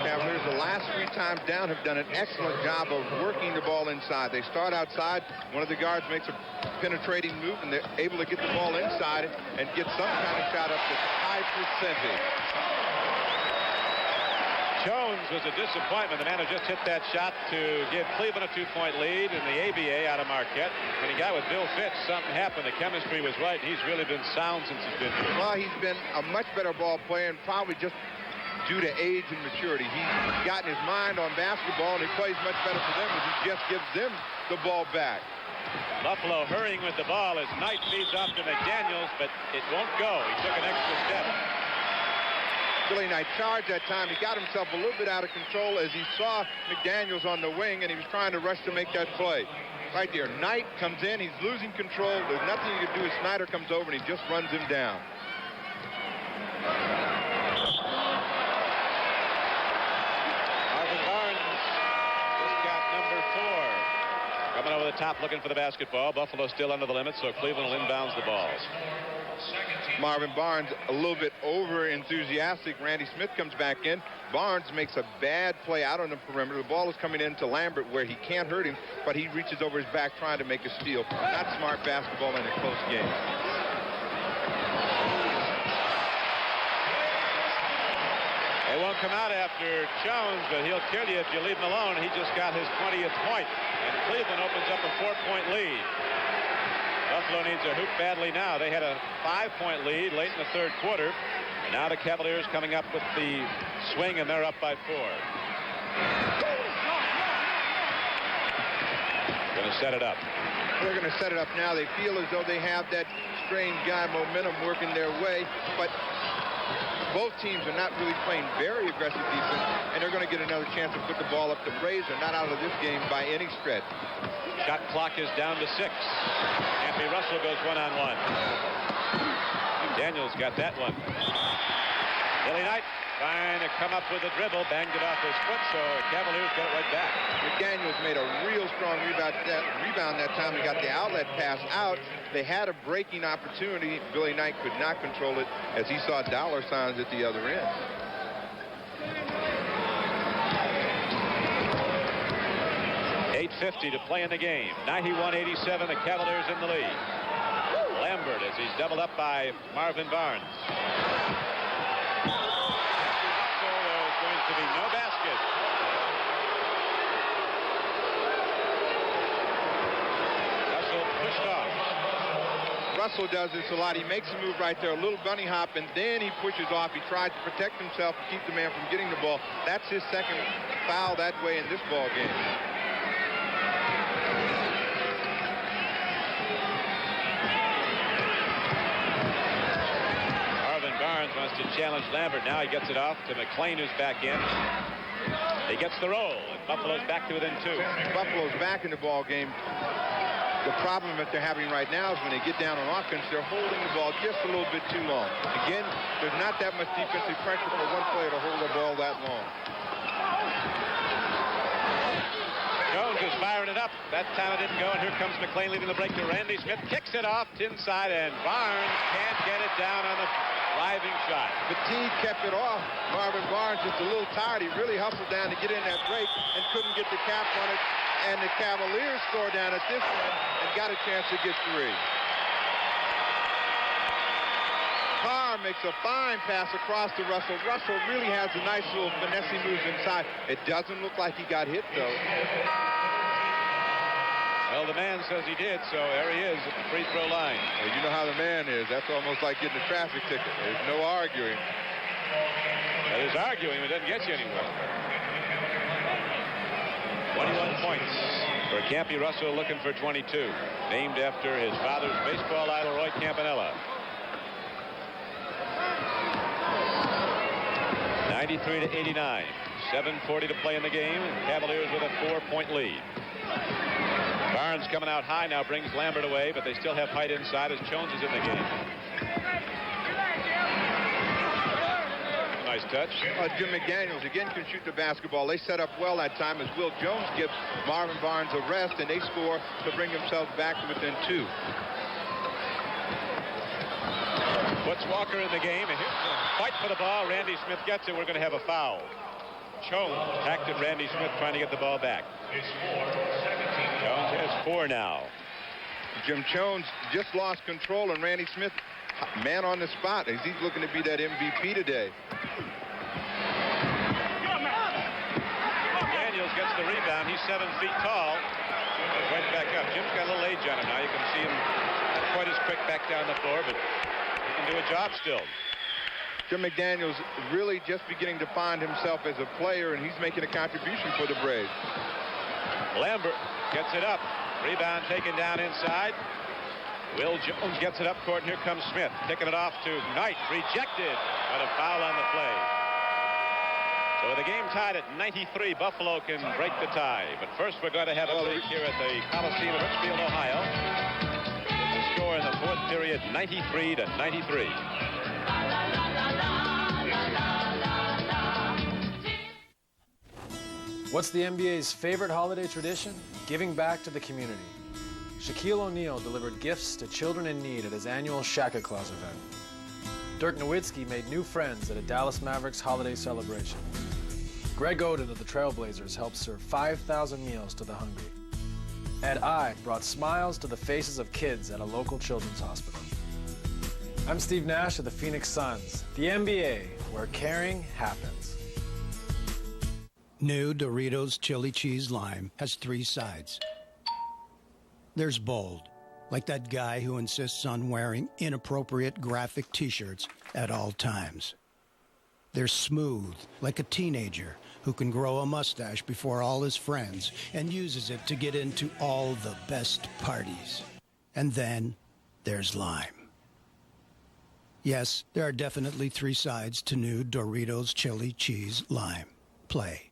Cavaliers, the last three times down, have done an excellent job of working the ball inside. They start outside. One of the guards makes a penetrating move, and they're able to get the ball inside and get some kind of shot up to high percentage. Jones was a disappointment. The man who just hit that shot to give Cleveland a 2-point lead in the ABA out of Marquette. When he got with Bill Fitch, something happened. The chemistry was right. He's really been sound since he's been here. Well, he's been a much better ball player, and probably just due to age and maturity. He's gotten his mind on basketball, and he plays much better for them as he just gives them the ball back. Buffalo hurrying with the ball as Knight feeds off to McDaniels, but it won't go. He took an extra step. Billy Knight charged that time. He got himself a little bit out of control as he saw McDaniels on the wing, and he was trying to rush to make that play. Right there, Knight comes in. He's losing control. There's nothing you can do as Snyder comes over, and he just runs him down. Marvin Barnes just got number 4. Coming over the top looking for the basketball. Buffalo still under the limit, so Cleveland will inbounds the balls. Marvin Barnes a little bit over enthusiastic. Randy Smith comes back in. Barnes makes a bad play out on the perimeter. The ball is coming into Lambert where he can't hurt him, but he reaches over his back trying to make a steal. Not smart basketball in a close game. They won't come out after Jones, but he'll kill you if you leave him alone. He just got his 20th point, and Cleveland opens up a 4-point lead. Buffalo needs a hoop badly now. They had a 5-point lead late in the third quarter. And now the Cavaliers coming up with the swing, and they're up by 4. Going to set it up. They're going to set it up now. They feel as though they have that strange guy momentum working their way, but both teams are not really playing very aggressive defense, and they're going to get another chance to put the ball up. The Braves are not out of this game by any stretch. Shot clock is down to 6. Campy Russell goes one-on-one. Daniels got that one. Billy Knight trying to come up with a dribble, banged it off his foot, so Cavaliers got it right back. McDaniels made a real strong rebound that time. He got the outlet pass out. They had a breaking opportunity. Billy Knight could not control it as he saw dollar signs at the other end. .850 to play in the game. 91-87, the Cavaliers in the lead. Lambert as he's doubled up by Marvin Barnes. So there's going to be no basket. Russell pushed off. Russell does this a lot. He makes a move right there, a little bunny hop, and then he pushes off. He tries to protect himself and keep the man from getting the ball. That's his second foul that way in this ball game. Marvin Barnes wants to challenge Lambert. Now he gets it off to McClain, who's back in. He gets the roll, and Buffalo's back to within 2. Buffalo's back in the ball game. The problem that they're having right now is when they get down on offense, they're holding the ball just a little bit too long. Again, there's not that much defensive pressure for one player to hold the ball that long. Jones is firing it up. That time it didn't go, and here comes McClain leading the break to Randy Smith. Kicks it off inside, and Barnes can't get it down on the driving shot. Fatigue kept it off. Marvin Barnes just a little tired. He really hustled down to get in that break and couldn't get the cap on it. And the Cavaliers score down at this point and got a chance to get 3. Carr makes a fine pass across to Russell. Russell really has a nice little finesse moves inside. It doesn't look like he got hit, though. Well, the man says he did, so there he is at the free throw line. Well, you know how the man is. That's almost like getting a traffic ticket. There's no arguing. That is arguing, but it doesn't get you anywhere. 21 points for Campy Russell, looking for 22. Named after his father's baseball idol, Roy Campanella. 93-89. 7:40 to play in the game. Cavaliers with a 4-point lead. Barnes coming out high now brings Lambert away, but they still have height inside as Jones is in the game. Nice touch. Jim McDaniels again can shoot the basketball. They set up well that time as Will Jones gives Marvin Barnes a rest, and they score to bring themselves back to within 2. Puts Walker in the game, and here's a fight for the ball. Randy Smith gets it. We're going to have a foul. Jones hacked at Randy Smith trying to get the ball back. Jones has 4 now. Jim Jones just lost control, and Randy Smith, man on the spot, as he's looking to be that MVP today. Daniels gets the rebound. He's 7 feet tall. Right back up. Jim's got a little age on him now. You can see him not quite as quick back down the floor, but he can do a job still. Jim McDaniels really just beginning to find himself as a player, and he's making a contribution for the Braves. Lambert gets it up. Rebound taken down inside. Will Jones gets it up court, and here comes Smith. Taking it off to Knight. Rejected, but a foul on the play. So with the game tied at 93, Buffalo can break the tie. But first we're going to have a break here at the Coliseum of Richfield, Ohio. With the score in the 4th period, 93-93. What's the NBA's favorite holiday tradition? Giving back to the community. Shaquille O'Neal delivered gifts to children in need at his annual Shaka Claus event. Dirk Nowitzki made new friends at a Dallas Mavericks holiday celebration. Greg Oden of the Trailblazers helped serve 5,000 meals to the hungry. Ed Eye brought smiles to the faces of kids at a local children's hospital. I'm Steve Nash of the Phoenix Suns, the NBA, where caring happens. New Doritos Chili Cheese Lime has 3 sides. There's bold, like that guy who insists on wearing inappropriate graphic t-shirts at all times. There's smooth, like a teenager who can grow a mustache before all his friends and uses it to get into all the best parties. And then there's lime. Yes, there are definitely 3 sides to new Doritos Chili Cheese Lime. Play.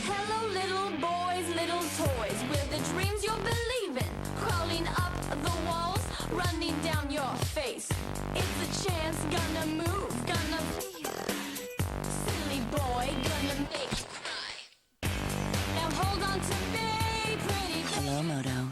Hello, little boys, little running down your face. It's a chance, gonna move, gonna silly boy, gonna make you cry. Now hold on to me, pretty baby. Hello, Moto.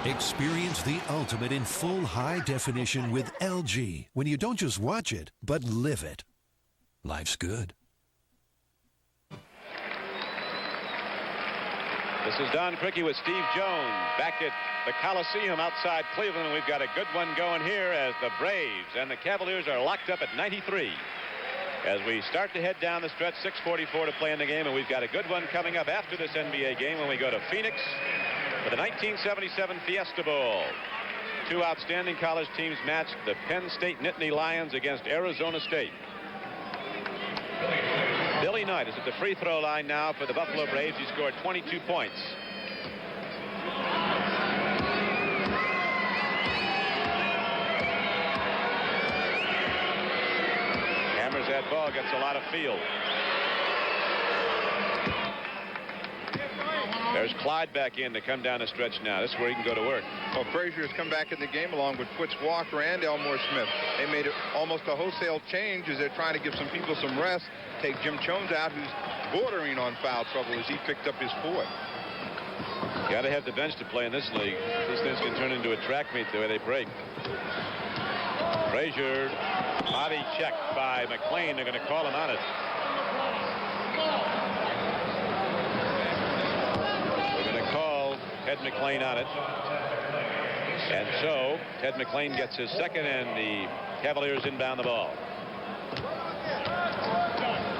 Experience the ultimate in full high definition with LG when you don't just watch it, but live it. Life's good. This is Don Criqui with Steve Jones back at the Coliseum outside Cleveland. And we've got a good one going here as the Braves and the Cavaliers are locked up at 93. As we start to head down the stretch, 6:44 to play in the game, and we've got a good one coming up after this NBA game when we go to Phoenix for the 1977 Fiesta Bowl. Two outstanding college teams matched, the Penn State Nittany Lions against Arizona State. Billy Knight is at the free throw line now for the Buffalo Braves. He scored 22 points. Hammers that ball, gets a lot of field. There's Clyde back in to come down the stretch now. This is where he can go to work. Well, Frazier has come back in the game along with Fritz Walker and Elmore Smith. They made it almost a wholesale change as they're trying to give some people some rest. Take Jim Chones out, who's bordering on foul trouble as he picked up his fourth. Got to have the bench to play in this league. These things can turn into a track meet the way they break. Frazier, body check by McClain. They're going to call him on it. Ted McClain on it. And so Ted McClain gets his second, and the Cavaliers inbound the ball.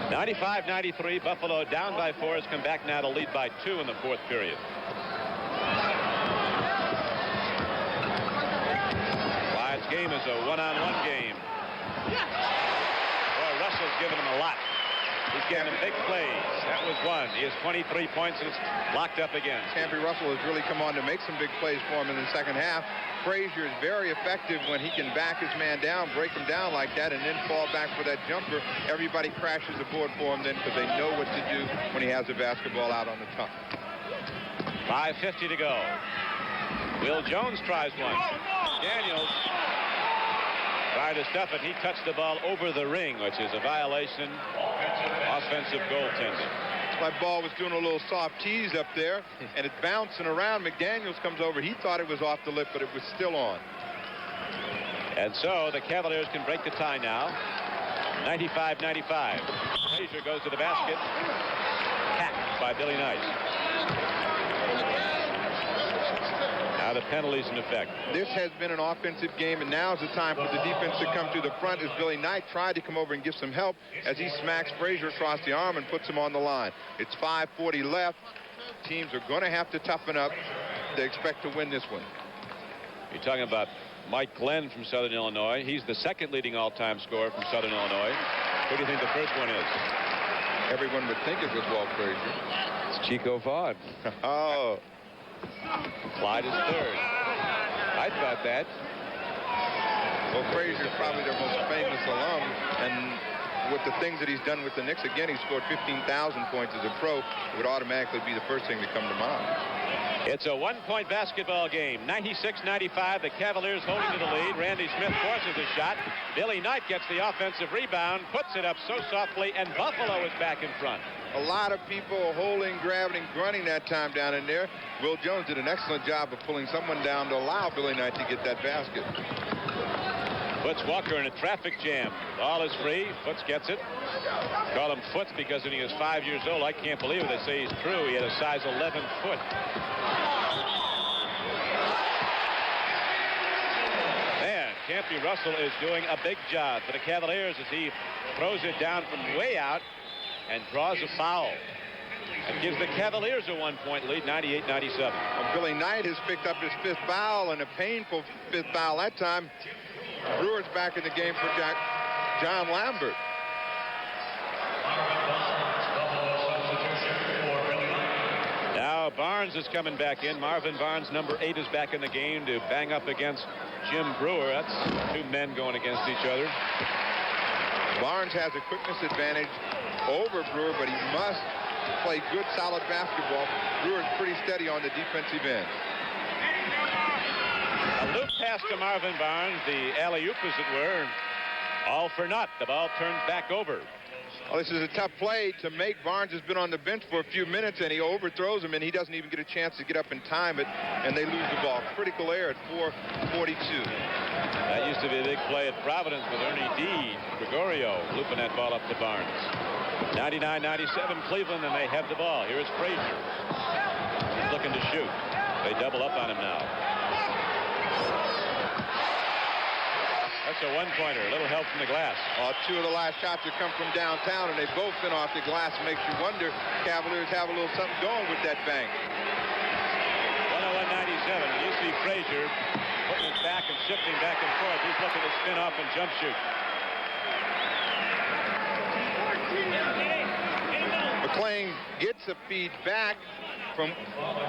95-93, Buffalo down by 4, has come back now to lead by 2 in the fourth period. Clyde's game is a one-on-one game. Boy, Russell's given him a lot. He's getting him big plays. That was one. He has 23 points and it's locked up again. Campy Russell has really come on to make some big plays for him in the second half. Frazier is very effective when he can back his man down, break him down like that, and then fall back for that jumper. Everybody crashes the board for him then because they know what to do when he has the basketball out on the top. 5:50 to go. Will Jones tries one. Daniels tried to stuff it. He touched the ball over the ring, which is a violation. Offensive goaltending. My ball was doing a little soft tease up there, and it's bouncing around. McDaniels comes over. He thought it was off the lip, but it was still on. And so the Cavaliers can break the tie now. 95-95. Frazier goes to the basket. Hacked by Billy Knight. Now the penalties in effect. This has been an offensive game, and now's the time for the defense to come to the front as Billy Knight tried to come over and give some help as he smacks Frazier across the arm and puts him on the line. It's 5:40 left. Teams are going to have to toughen up. They expect to win this one. You're talking about Mike Glenn from Southern Illinois. He's the second leading all-time scorer from Southern Illinois. Who do you think the first one is? Everyone would think it was Walt Frazier. It's Chico Vaughn. Oh. Clyde is third. I thought that. Well, Frazier is probably their most famous alum, and with the things that he's done with the Knicks, again, he scored 15,000 points as a pro. It would automatically be the first thing to come to mind. It's a one-point basketball game. 96-95. The Cavaliers holding to the lead. Randy Smith forces a shot. Billy Knight gets the offensive rebound, puts it up so softly, and Buffalo is back in front. A lot of people holding, grabbing, and grunting that time down in there. Will Jones did an excellent job of pulling someone down to allow Billy Knight to get that basket. Foots Walker in a traffic jam. Ball is free. Foots gets it. Call him Foots because when he was 5 years old, I can't believe it. They say he's true. He had a size 11 foot. Man, Campy Russell is doing a big job for the Cavaliers as he throws it down from way out and draws a foul. And gives the Cavaliers a one-point lead, 98-97. Well, Billy Knight has picked up his fifth foul, and a painful fifth foul that time. Brewers back in the game for John Lambert. Now Barnes is coming back in. Marvin Barnes, number 8, is back in the game to bang up against Jim Brewer. That's two men going against each other. Barnes has a quickness advantage over Brewer, but he must play good, solid basketball. Brewer's pretty steady on the defensive end. A loop pass to Marvin Barnes, the alley-oop, as it were. All for naught. The ball turns back over. Well, this is a tough play to make. Barnes has been on the bench for a few minutes, and he overthrows him, and he doesn't even get a chance to get up and time it, and they lose the ball. Critical error at 4:42. That used to be a big play at Providence with Ernie D. Gregorio looping that ball up to Barnes. 99-97 Cleveland, and they have the ball. Here's Frazier. He's looking to shoot. They double up on him now. That's a one-pointer. A little help from the glass. Two of the last shots have come from downtown, and they both been off the glass. Makes you wonder, Cavaliers have a little something going with that bank. 101-97. You see Frazier putting his back and shifting back and forth. He's looking to spin off and jump shoot. McClain gets a feed back from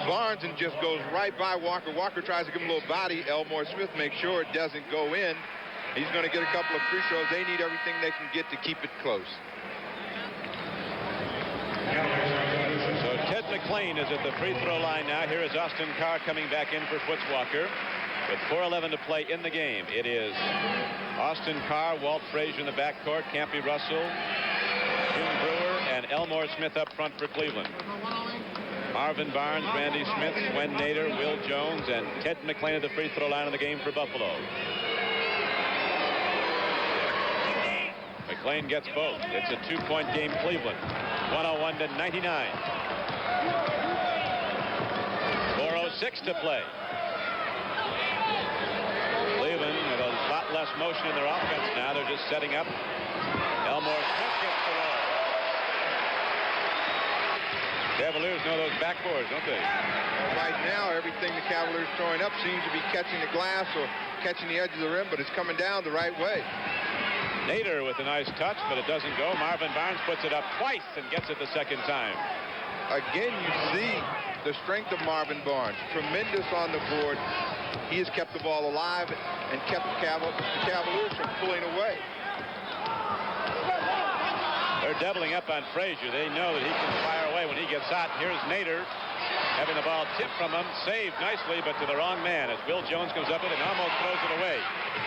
Barnes and just goes right by Walker. Walker tries to give him a little body. Elmore Smith makes sure it doesn't go in. He's going to get a couple of free throws. They need everything they can get to keep it close. So Ted McClain is at the free throw line now. Here is Austin Carr coming back in for Foots Walker. With 4:11 to play in the game, it is Austin Carr, Walt Frazier in the backcourt, Campy Russell, Jim Brewer, and Elmore Smith up front for Cleveland. Marvin Barnes, Randy Smith, Swen Nader, Will Jones, and Ted McClain at the free throw line in the game for Buffalo. McClain gets both. It's a two-point game, Cleveland. 101-99. 4:06 to play. Cleveland with a lot less motion in their offense now. They're just setting up. Elmore Smith gets the ball. Cavaliers know those backboards, don't they? Well, right now, everything the Cavaliers throwing up seems to be catching the glass or catching the edge of the rim, but it's coming down the right way. Nader with a nice touch, but it doesn't go. Marvin Barnes puts it up twice and gets it the second time. Again, you see the strength of Marvin Barnes. Tremendous on the board. He has kept the ball alive and kept the Cavaliers from pulling away. They're doubling up on Frazier. They know that he can fire away when he gets hot. Here's Nader having the ball tipped from him. Saved nicely, but to the wrong man as Will Jones comes up with it and almost throws it away.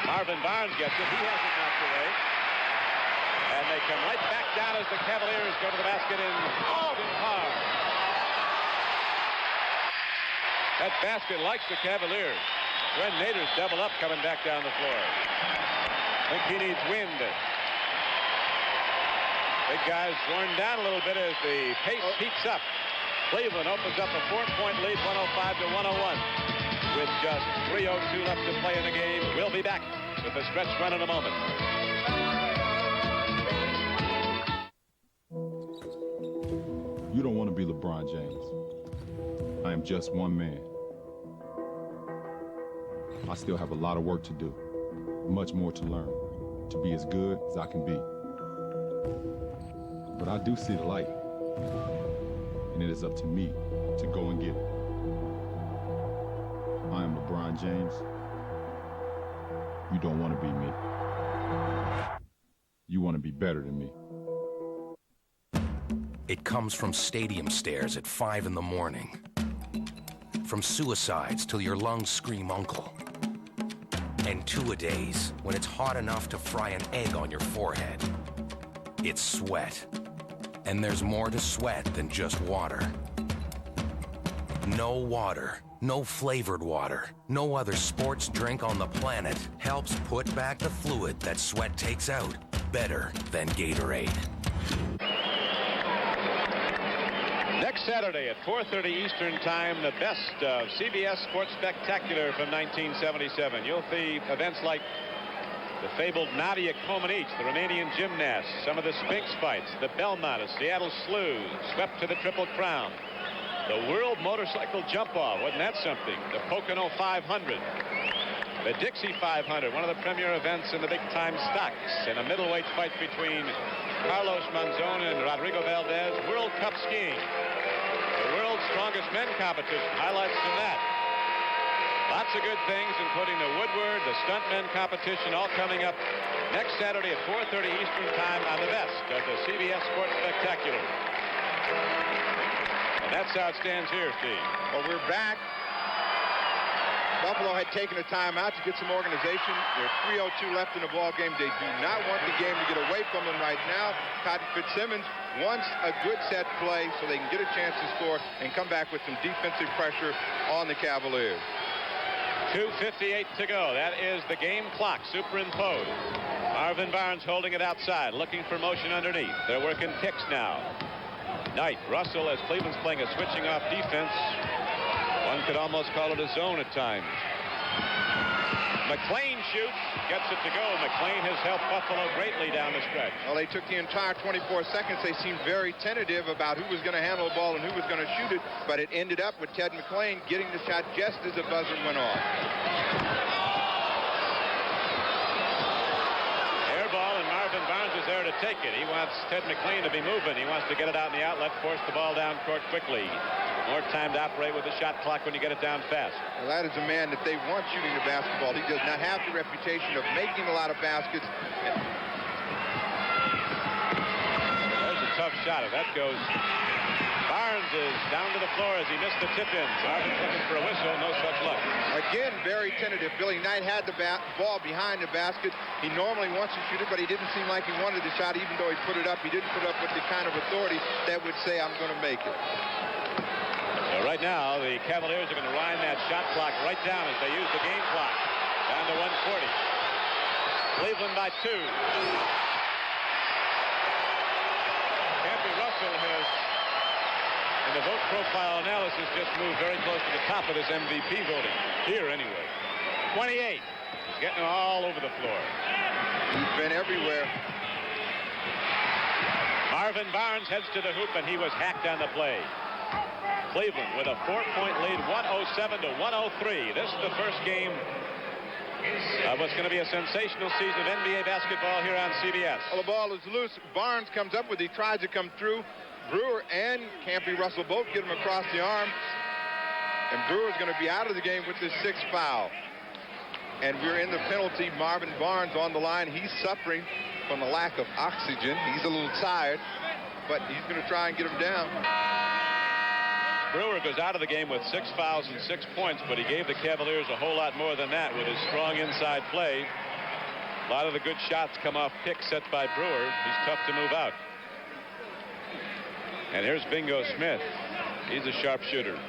Marvin Barnes gets it. He has it knocked away. And they come right back down as the Cavaliers go to the basket in Austin Carr. That basket likes the Cavaliers. Swen Nader's double up coming back down the floor. I think he needs wind. Big guy's worn down a little bit as the pace heats up. Cleveland opens up a 4-point lead, 105-101. With just 3:02 left to play in the game. We'll be back with a stretch run in a moment. You don't want to be LeBron James. I am just one man. I still have a lot of work to do, much more to learn, to be as good as I can be. But I do see the light, and it is up to me to go and get it. I am LeBron James. You don't want to be me. You want to be better than me. It comes from stadium stairs at 5 in the morning. From suicides till your lungs scream uncle. And two-a-days when it's hot enough to fry an egg on your forehead. It's sweat. And there's more to sweat than just water. No water, no flavored water, no other sports drink on the planet helps put back the fluid that sweat takes out better than Gatorade. Next Saturday at 4:30 Eastern Time, the best of CBS Sports Spectacular from 1977. You'll see events like the fabled Nadia Comaneci, the Romanian gymnast, some of the Sphinx fights, the Belmont of Seattle Slews, swept to the Triple Crown, the World Motorcycle Jump-Off, wasn't that something? The Pocono 500, the Dixie 500, one of the premier events in the big-time stocks, and a middleweight fight between Carlos Monzon and Rodrigo Valdez, World Cup skiing. The world's strongest men competition. Highlights from that. Lots of good things, including the Woodward, the stuntmen competition, all coming up next Saturday at 4:30 Eastern Time on the best of the CBS Sports Spectacular. And that's how it stands here, Steve. Well, we're back. Buffalo had taken a timeout to get some organization. There's 3:02 left in the ball game. They do not want the game to get away from them right now. Cotton Fitzsimmons wants a good set play so they can get a chance to score and come back with some defensive pressure on the Cavaliers. 2:58 to go. That is the game clock superimposed. Marvin Barnes holding it outside, looking for motion underneath. They're working picks now. Knight, Russell, as Cleveland's playing a switching off defense. One could almost call it a zone at times. McClain shoots, gets it to go. McClain has helped Buffalo greatly down the stretch. Well, they took the entire 24 seconds. They seemed very tentative about who was going to handle the ball and who was going to shoot it, but it ended up with Ted McClain getting the shot just as the buzzer went off. Air ball, and Marvin Barnes is there to take it. He wants Ted McClain to be moving. He wants to get it out in the outlet, force the ball down court quickly. More time to operate with the shot clock when you get it down fast. Well, that is a man that they want shooting the basketball. He does not have the reputation of making a lot of baskets. There's a tough shot. If that goes, Barnes is down to the floor as he missed the tip-in. Marvin's looking for a whistle. No such luck. Again, very tentative. Billy Knight had the ball behind the basket. He normally wants to shoot it, but he didn't seem like he wanted the shot, even though he put it up. He didn't put it up with the kind of authority that would say, I'm going to make it. So right now, the Cavaliers are going to wind that shot clock right down as they use the game clock. Down to 1:40. Cleveland by 2. Campy Russell has, in the vote profile analysis, just moved very close to the top of this MVP voting. Here, anyway. 28. He's getting all over the floor. He's been everywhere. Marvin Barnes heads to the hoop, and he was hacked on the play. Cleveland with a 4-point lead, 107 to 103. This is the first game of what's going to be a sensational season of NBA basketball here on CBS. Well, the ball is loose. Barnes comes up with it. He tries to come through. Brewer and Campy Russell both get him across the arm. And Brewer's going to be out of the game with his 6th foul. And we're in the penalty. Marvin Barnes on the line. He's suffering from the lack of oxygen. He's a little tired, but he's going to try and get him down. Brewer goes out of the game with 6 fouls and 6 points, but he gave the Cavaliers a whole lot more than that with his strong inside play. A lot of the good shots come off picks set by Brewer. He's tough to move out. And here's Bingo Smith. He's a sharpshooter.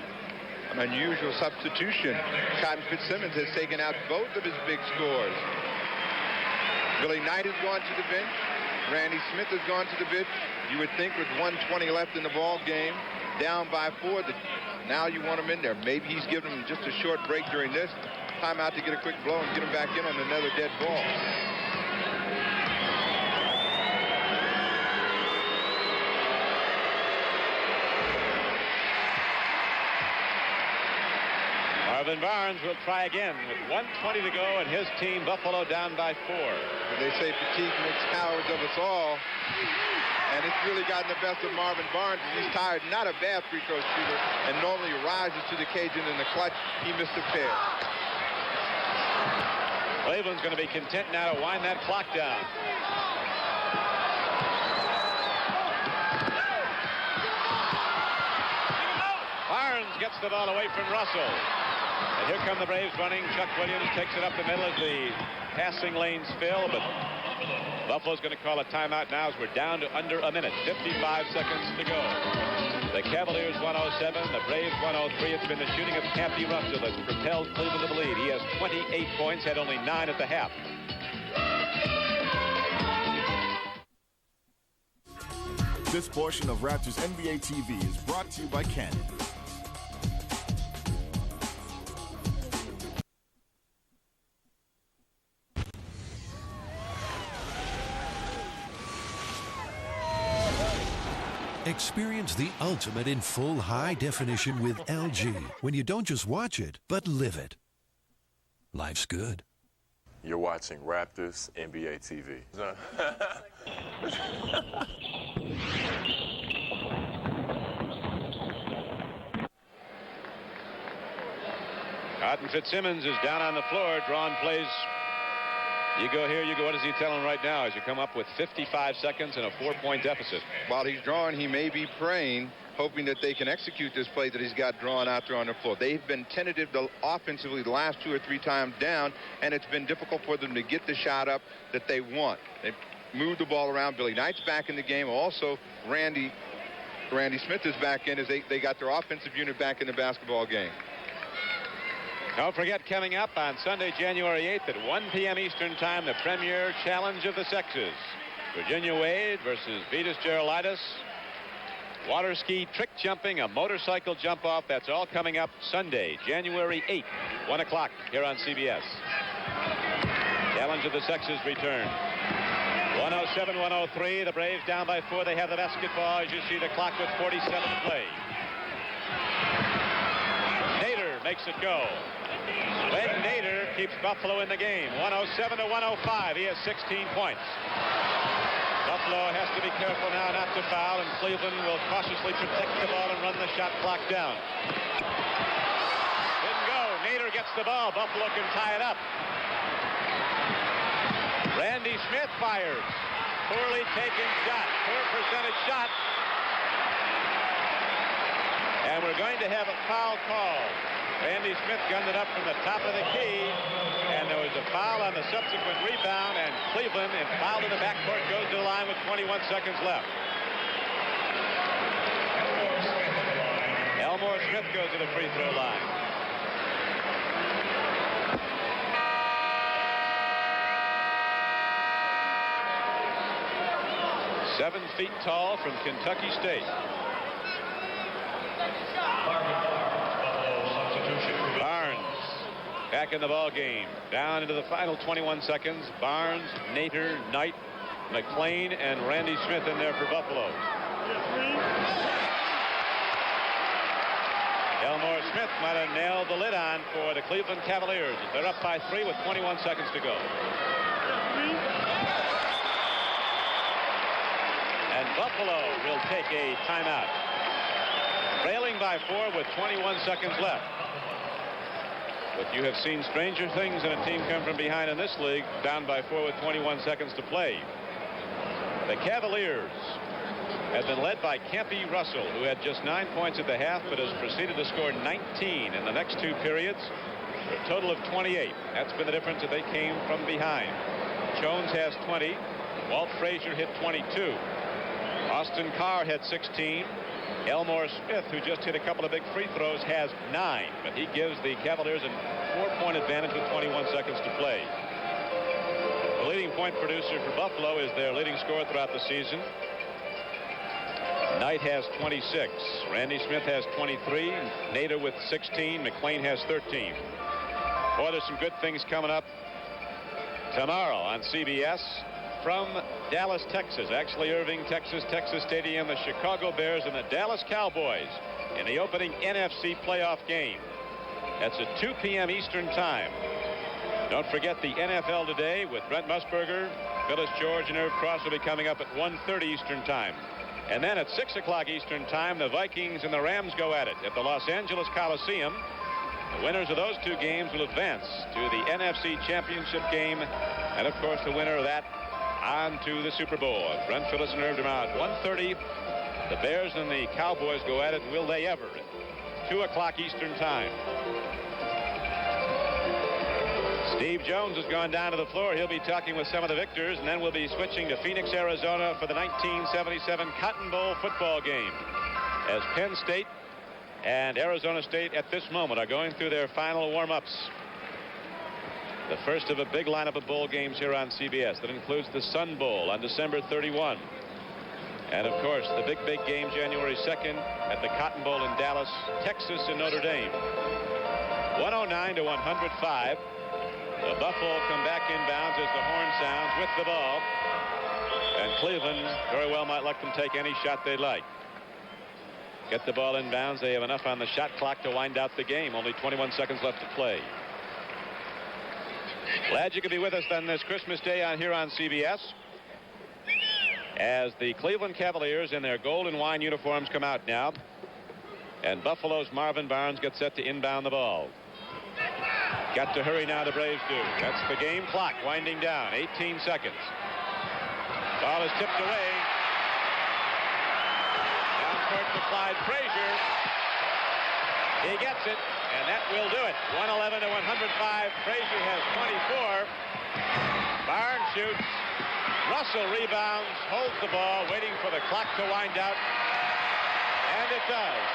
An unusual substitution. Cotton Fitzsimmons has taken out both of his big scores. Billy Knight has gone to the bench. Randy Smith has gone to the bench. You would think with 1:20 left in the ball game, down by 4, that now you want him in there. Maybe he's giving him just a short break during this timeout to get a quick blow and get him back in on another dead ball. Marvin Barnes will try again with 1:20 to go, and his team, Buffalo, down by 4. They say fatigue makes cowards of us all. And it's really gotten the best of Marvin Barnes. He's tired. Not a bad free throw shooter, and normally rises to the occasion in the clutch. He missed a pair. Cleveland's going to be content now to wind that clock down. Barnes gets the ball away from Russell. And here come the Braves running. Chuck Williams takes it up the middle as the passing lanes fill, but Buffalo's going to call a timeout now as we're down to under a minute. 55 seconds to go. The Cavaliers 107, the Braves 103. It's been the shooting of Campy Russell that's propelled Cleveland to the lead. He has 28 points, had only 9 at the half. This portion of Raptors NBA TV is brought to you by Canon. Experience the ultimate in full high definition with LG when you don't just watch it, but live it. Life's good. You're watching Raptors NBA TV. Cotton Fitzsimmons is down on the floor, drawing plays. You go here, you go. What is he telling right now as you come up with 55 seconds and a 4-point deficit? While he's drawing, he may be praying, hoping that they can execute this play that he's got drawn out there on the floor. They've been tentative offensively the last 2 or 3 times down, and it's been difficult for them to get the shot up that they want. They've moved the ball around. Billy Knight's back in the game. Also, Randy Smith is back in as they got their offensive unit back in the basketball game. Don't forget, coming up on Sunday, January 8th at 1 p.m. Eastern Time, the premier challenge of the sexes. Virginia Wade versus Vitas Gerulaitis. Water ski, trick jumping, a motorcycle jump off. That's all coming up Sunday, January 8th, 1 o'clock here on CBS. Challenge of the sexes return. 107-103. The Braves down by 4. They have the basketball as you see the clock with 47 to play. Nader makes it go. Len Nader keeps Buffalo in the game. 107-105. He has 16 points. Buffalo has to be careful now not to foul, and Cleveland will cautiously protect the ball and run the shot clock down. Didn't go. Nader gets the ball. Buffalo can tie it up. Randy Smith fires. Poorly taken shot. Poor percentage shot. And we're going to have a foul call. Randy Smith gunned it up from the top of the key, and there was a foul on the subsequent rebound, and Cleveland, and fouled in the backcourt, goes to the line with 21 seconds left. Elmore Smith goes to the free throw line. Seven feet tall from Kentucky State. Barnes back in the ball game. Down into the final 21 seconds. Barnes, Nader, Knight, McClain, and Randy Smith in there for Buffalo. Elmore Smith might have nailed the lid on for the Cleveland Cavaliers. They're up by 3 with 21 seconds to go. And Buffalo will take a timeout. Trailing by 4 with 21 seconds left. But you have seen stranger things in a team come from behind in this league, down by 4 with 21 seconds to play. The Cavaliers have been led by Campy Russell, who had just 9 points at the half, but has proceeded to score 19 in the next 2 periods, for a total of 28. That's been the difference that they came from behind. Jones has 20. Walt Frazier hit 22. Austin Carr had 16. Elmore Smith, who just hit a couple of big free throws, has 9, but he gives the Cavaliers a 4-point advantage with 21 seconds to play. The leading point producer for Buffalo is their leading scorer throughout the season. Knight has 26. Randy Smith has 23. Nader with 16. McClain has 13. Boy, there's some good things coming up tomorrow on CBS. From Dallas, Texas, actually Irving, Texas Stadium, the Chicago Bears and the Dallas Cowboys in the opening NFC playoff game. That's at 2 p.m. Eastern Time. Don't forget the NFL Today with Brent Musburger, Phyllis George, and Irv Cross will be coming up at 1:30 Eastern Time. And then at 6 o'clock Eastern Time, the Vikings and the Rams go at it at the Los Angeles Coliseum. The winners of those 2 games will advance to the NFC Championship game, and of course the winner of that on to the Super Bowl. Brent, Phyllis, and Irv tomorrow at 1:30. The Bears and the Cowboys go at it. Will they ever? At 2 o'clock Eastern Time. Steve Jones has gone down to the floor. He'll be talking with some of the victors, and then we'll be switching to Phoenix, Arizona for the 1977 Cotton Bowl football game, as Penn State and Arizona State at this moment are going through their final warm-ups. The first of a big lineup of bowl games here on CBS that includes the Sun Bowl on December 31. And of course the big game January 2nd at the Cotton Bowl in Dallas, Texas, and Notre Dame. 109-105. The Buffalo come back inbounds as the horn sounds with the ball. And Cleveland very well might let them take any shot they'd like. Get the ball inbounds. They have enough on the shot clock to wind out the game. Only 21 seconds left to play. Glad you could be with us on this Christmas Day here on CBS. As the Cleveland Cavaliers in their gold and wine uniforms come out now. And Buffalo's Marvin Barnes gets set to inbound the ball. Got to hurry now, the Braves do. That's the game clock winding down. 18 seconds. Ball is tipped away. Down towards the Clyde Frazier. He gets it, and that will do it. 111 to 105. Frazier has 24. Barnes shoots. Russell rebounds, holds the ball, waiting for the clock to wind out. And it does.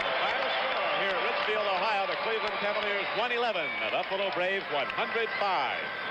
The final score here at Richfield, Ohio, the Cleveland Cavaliers 111, the Buffalo Braves 105.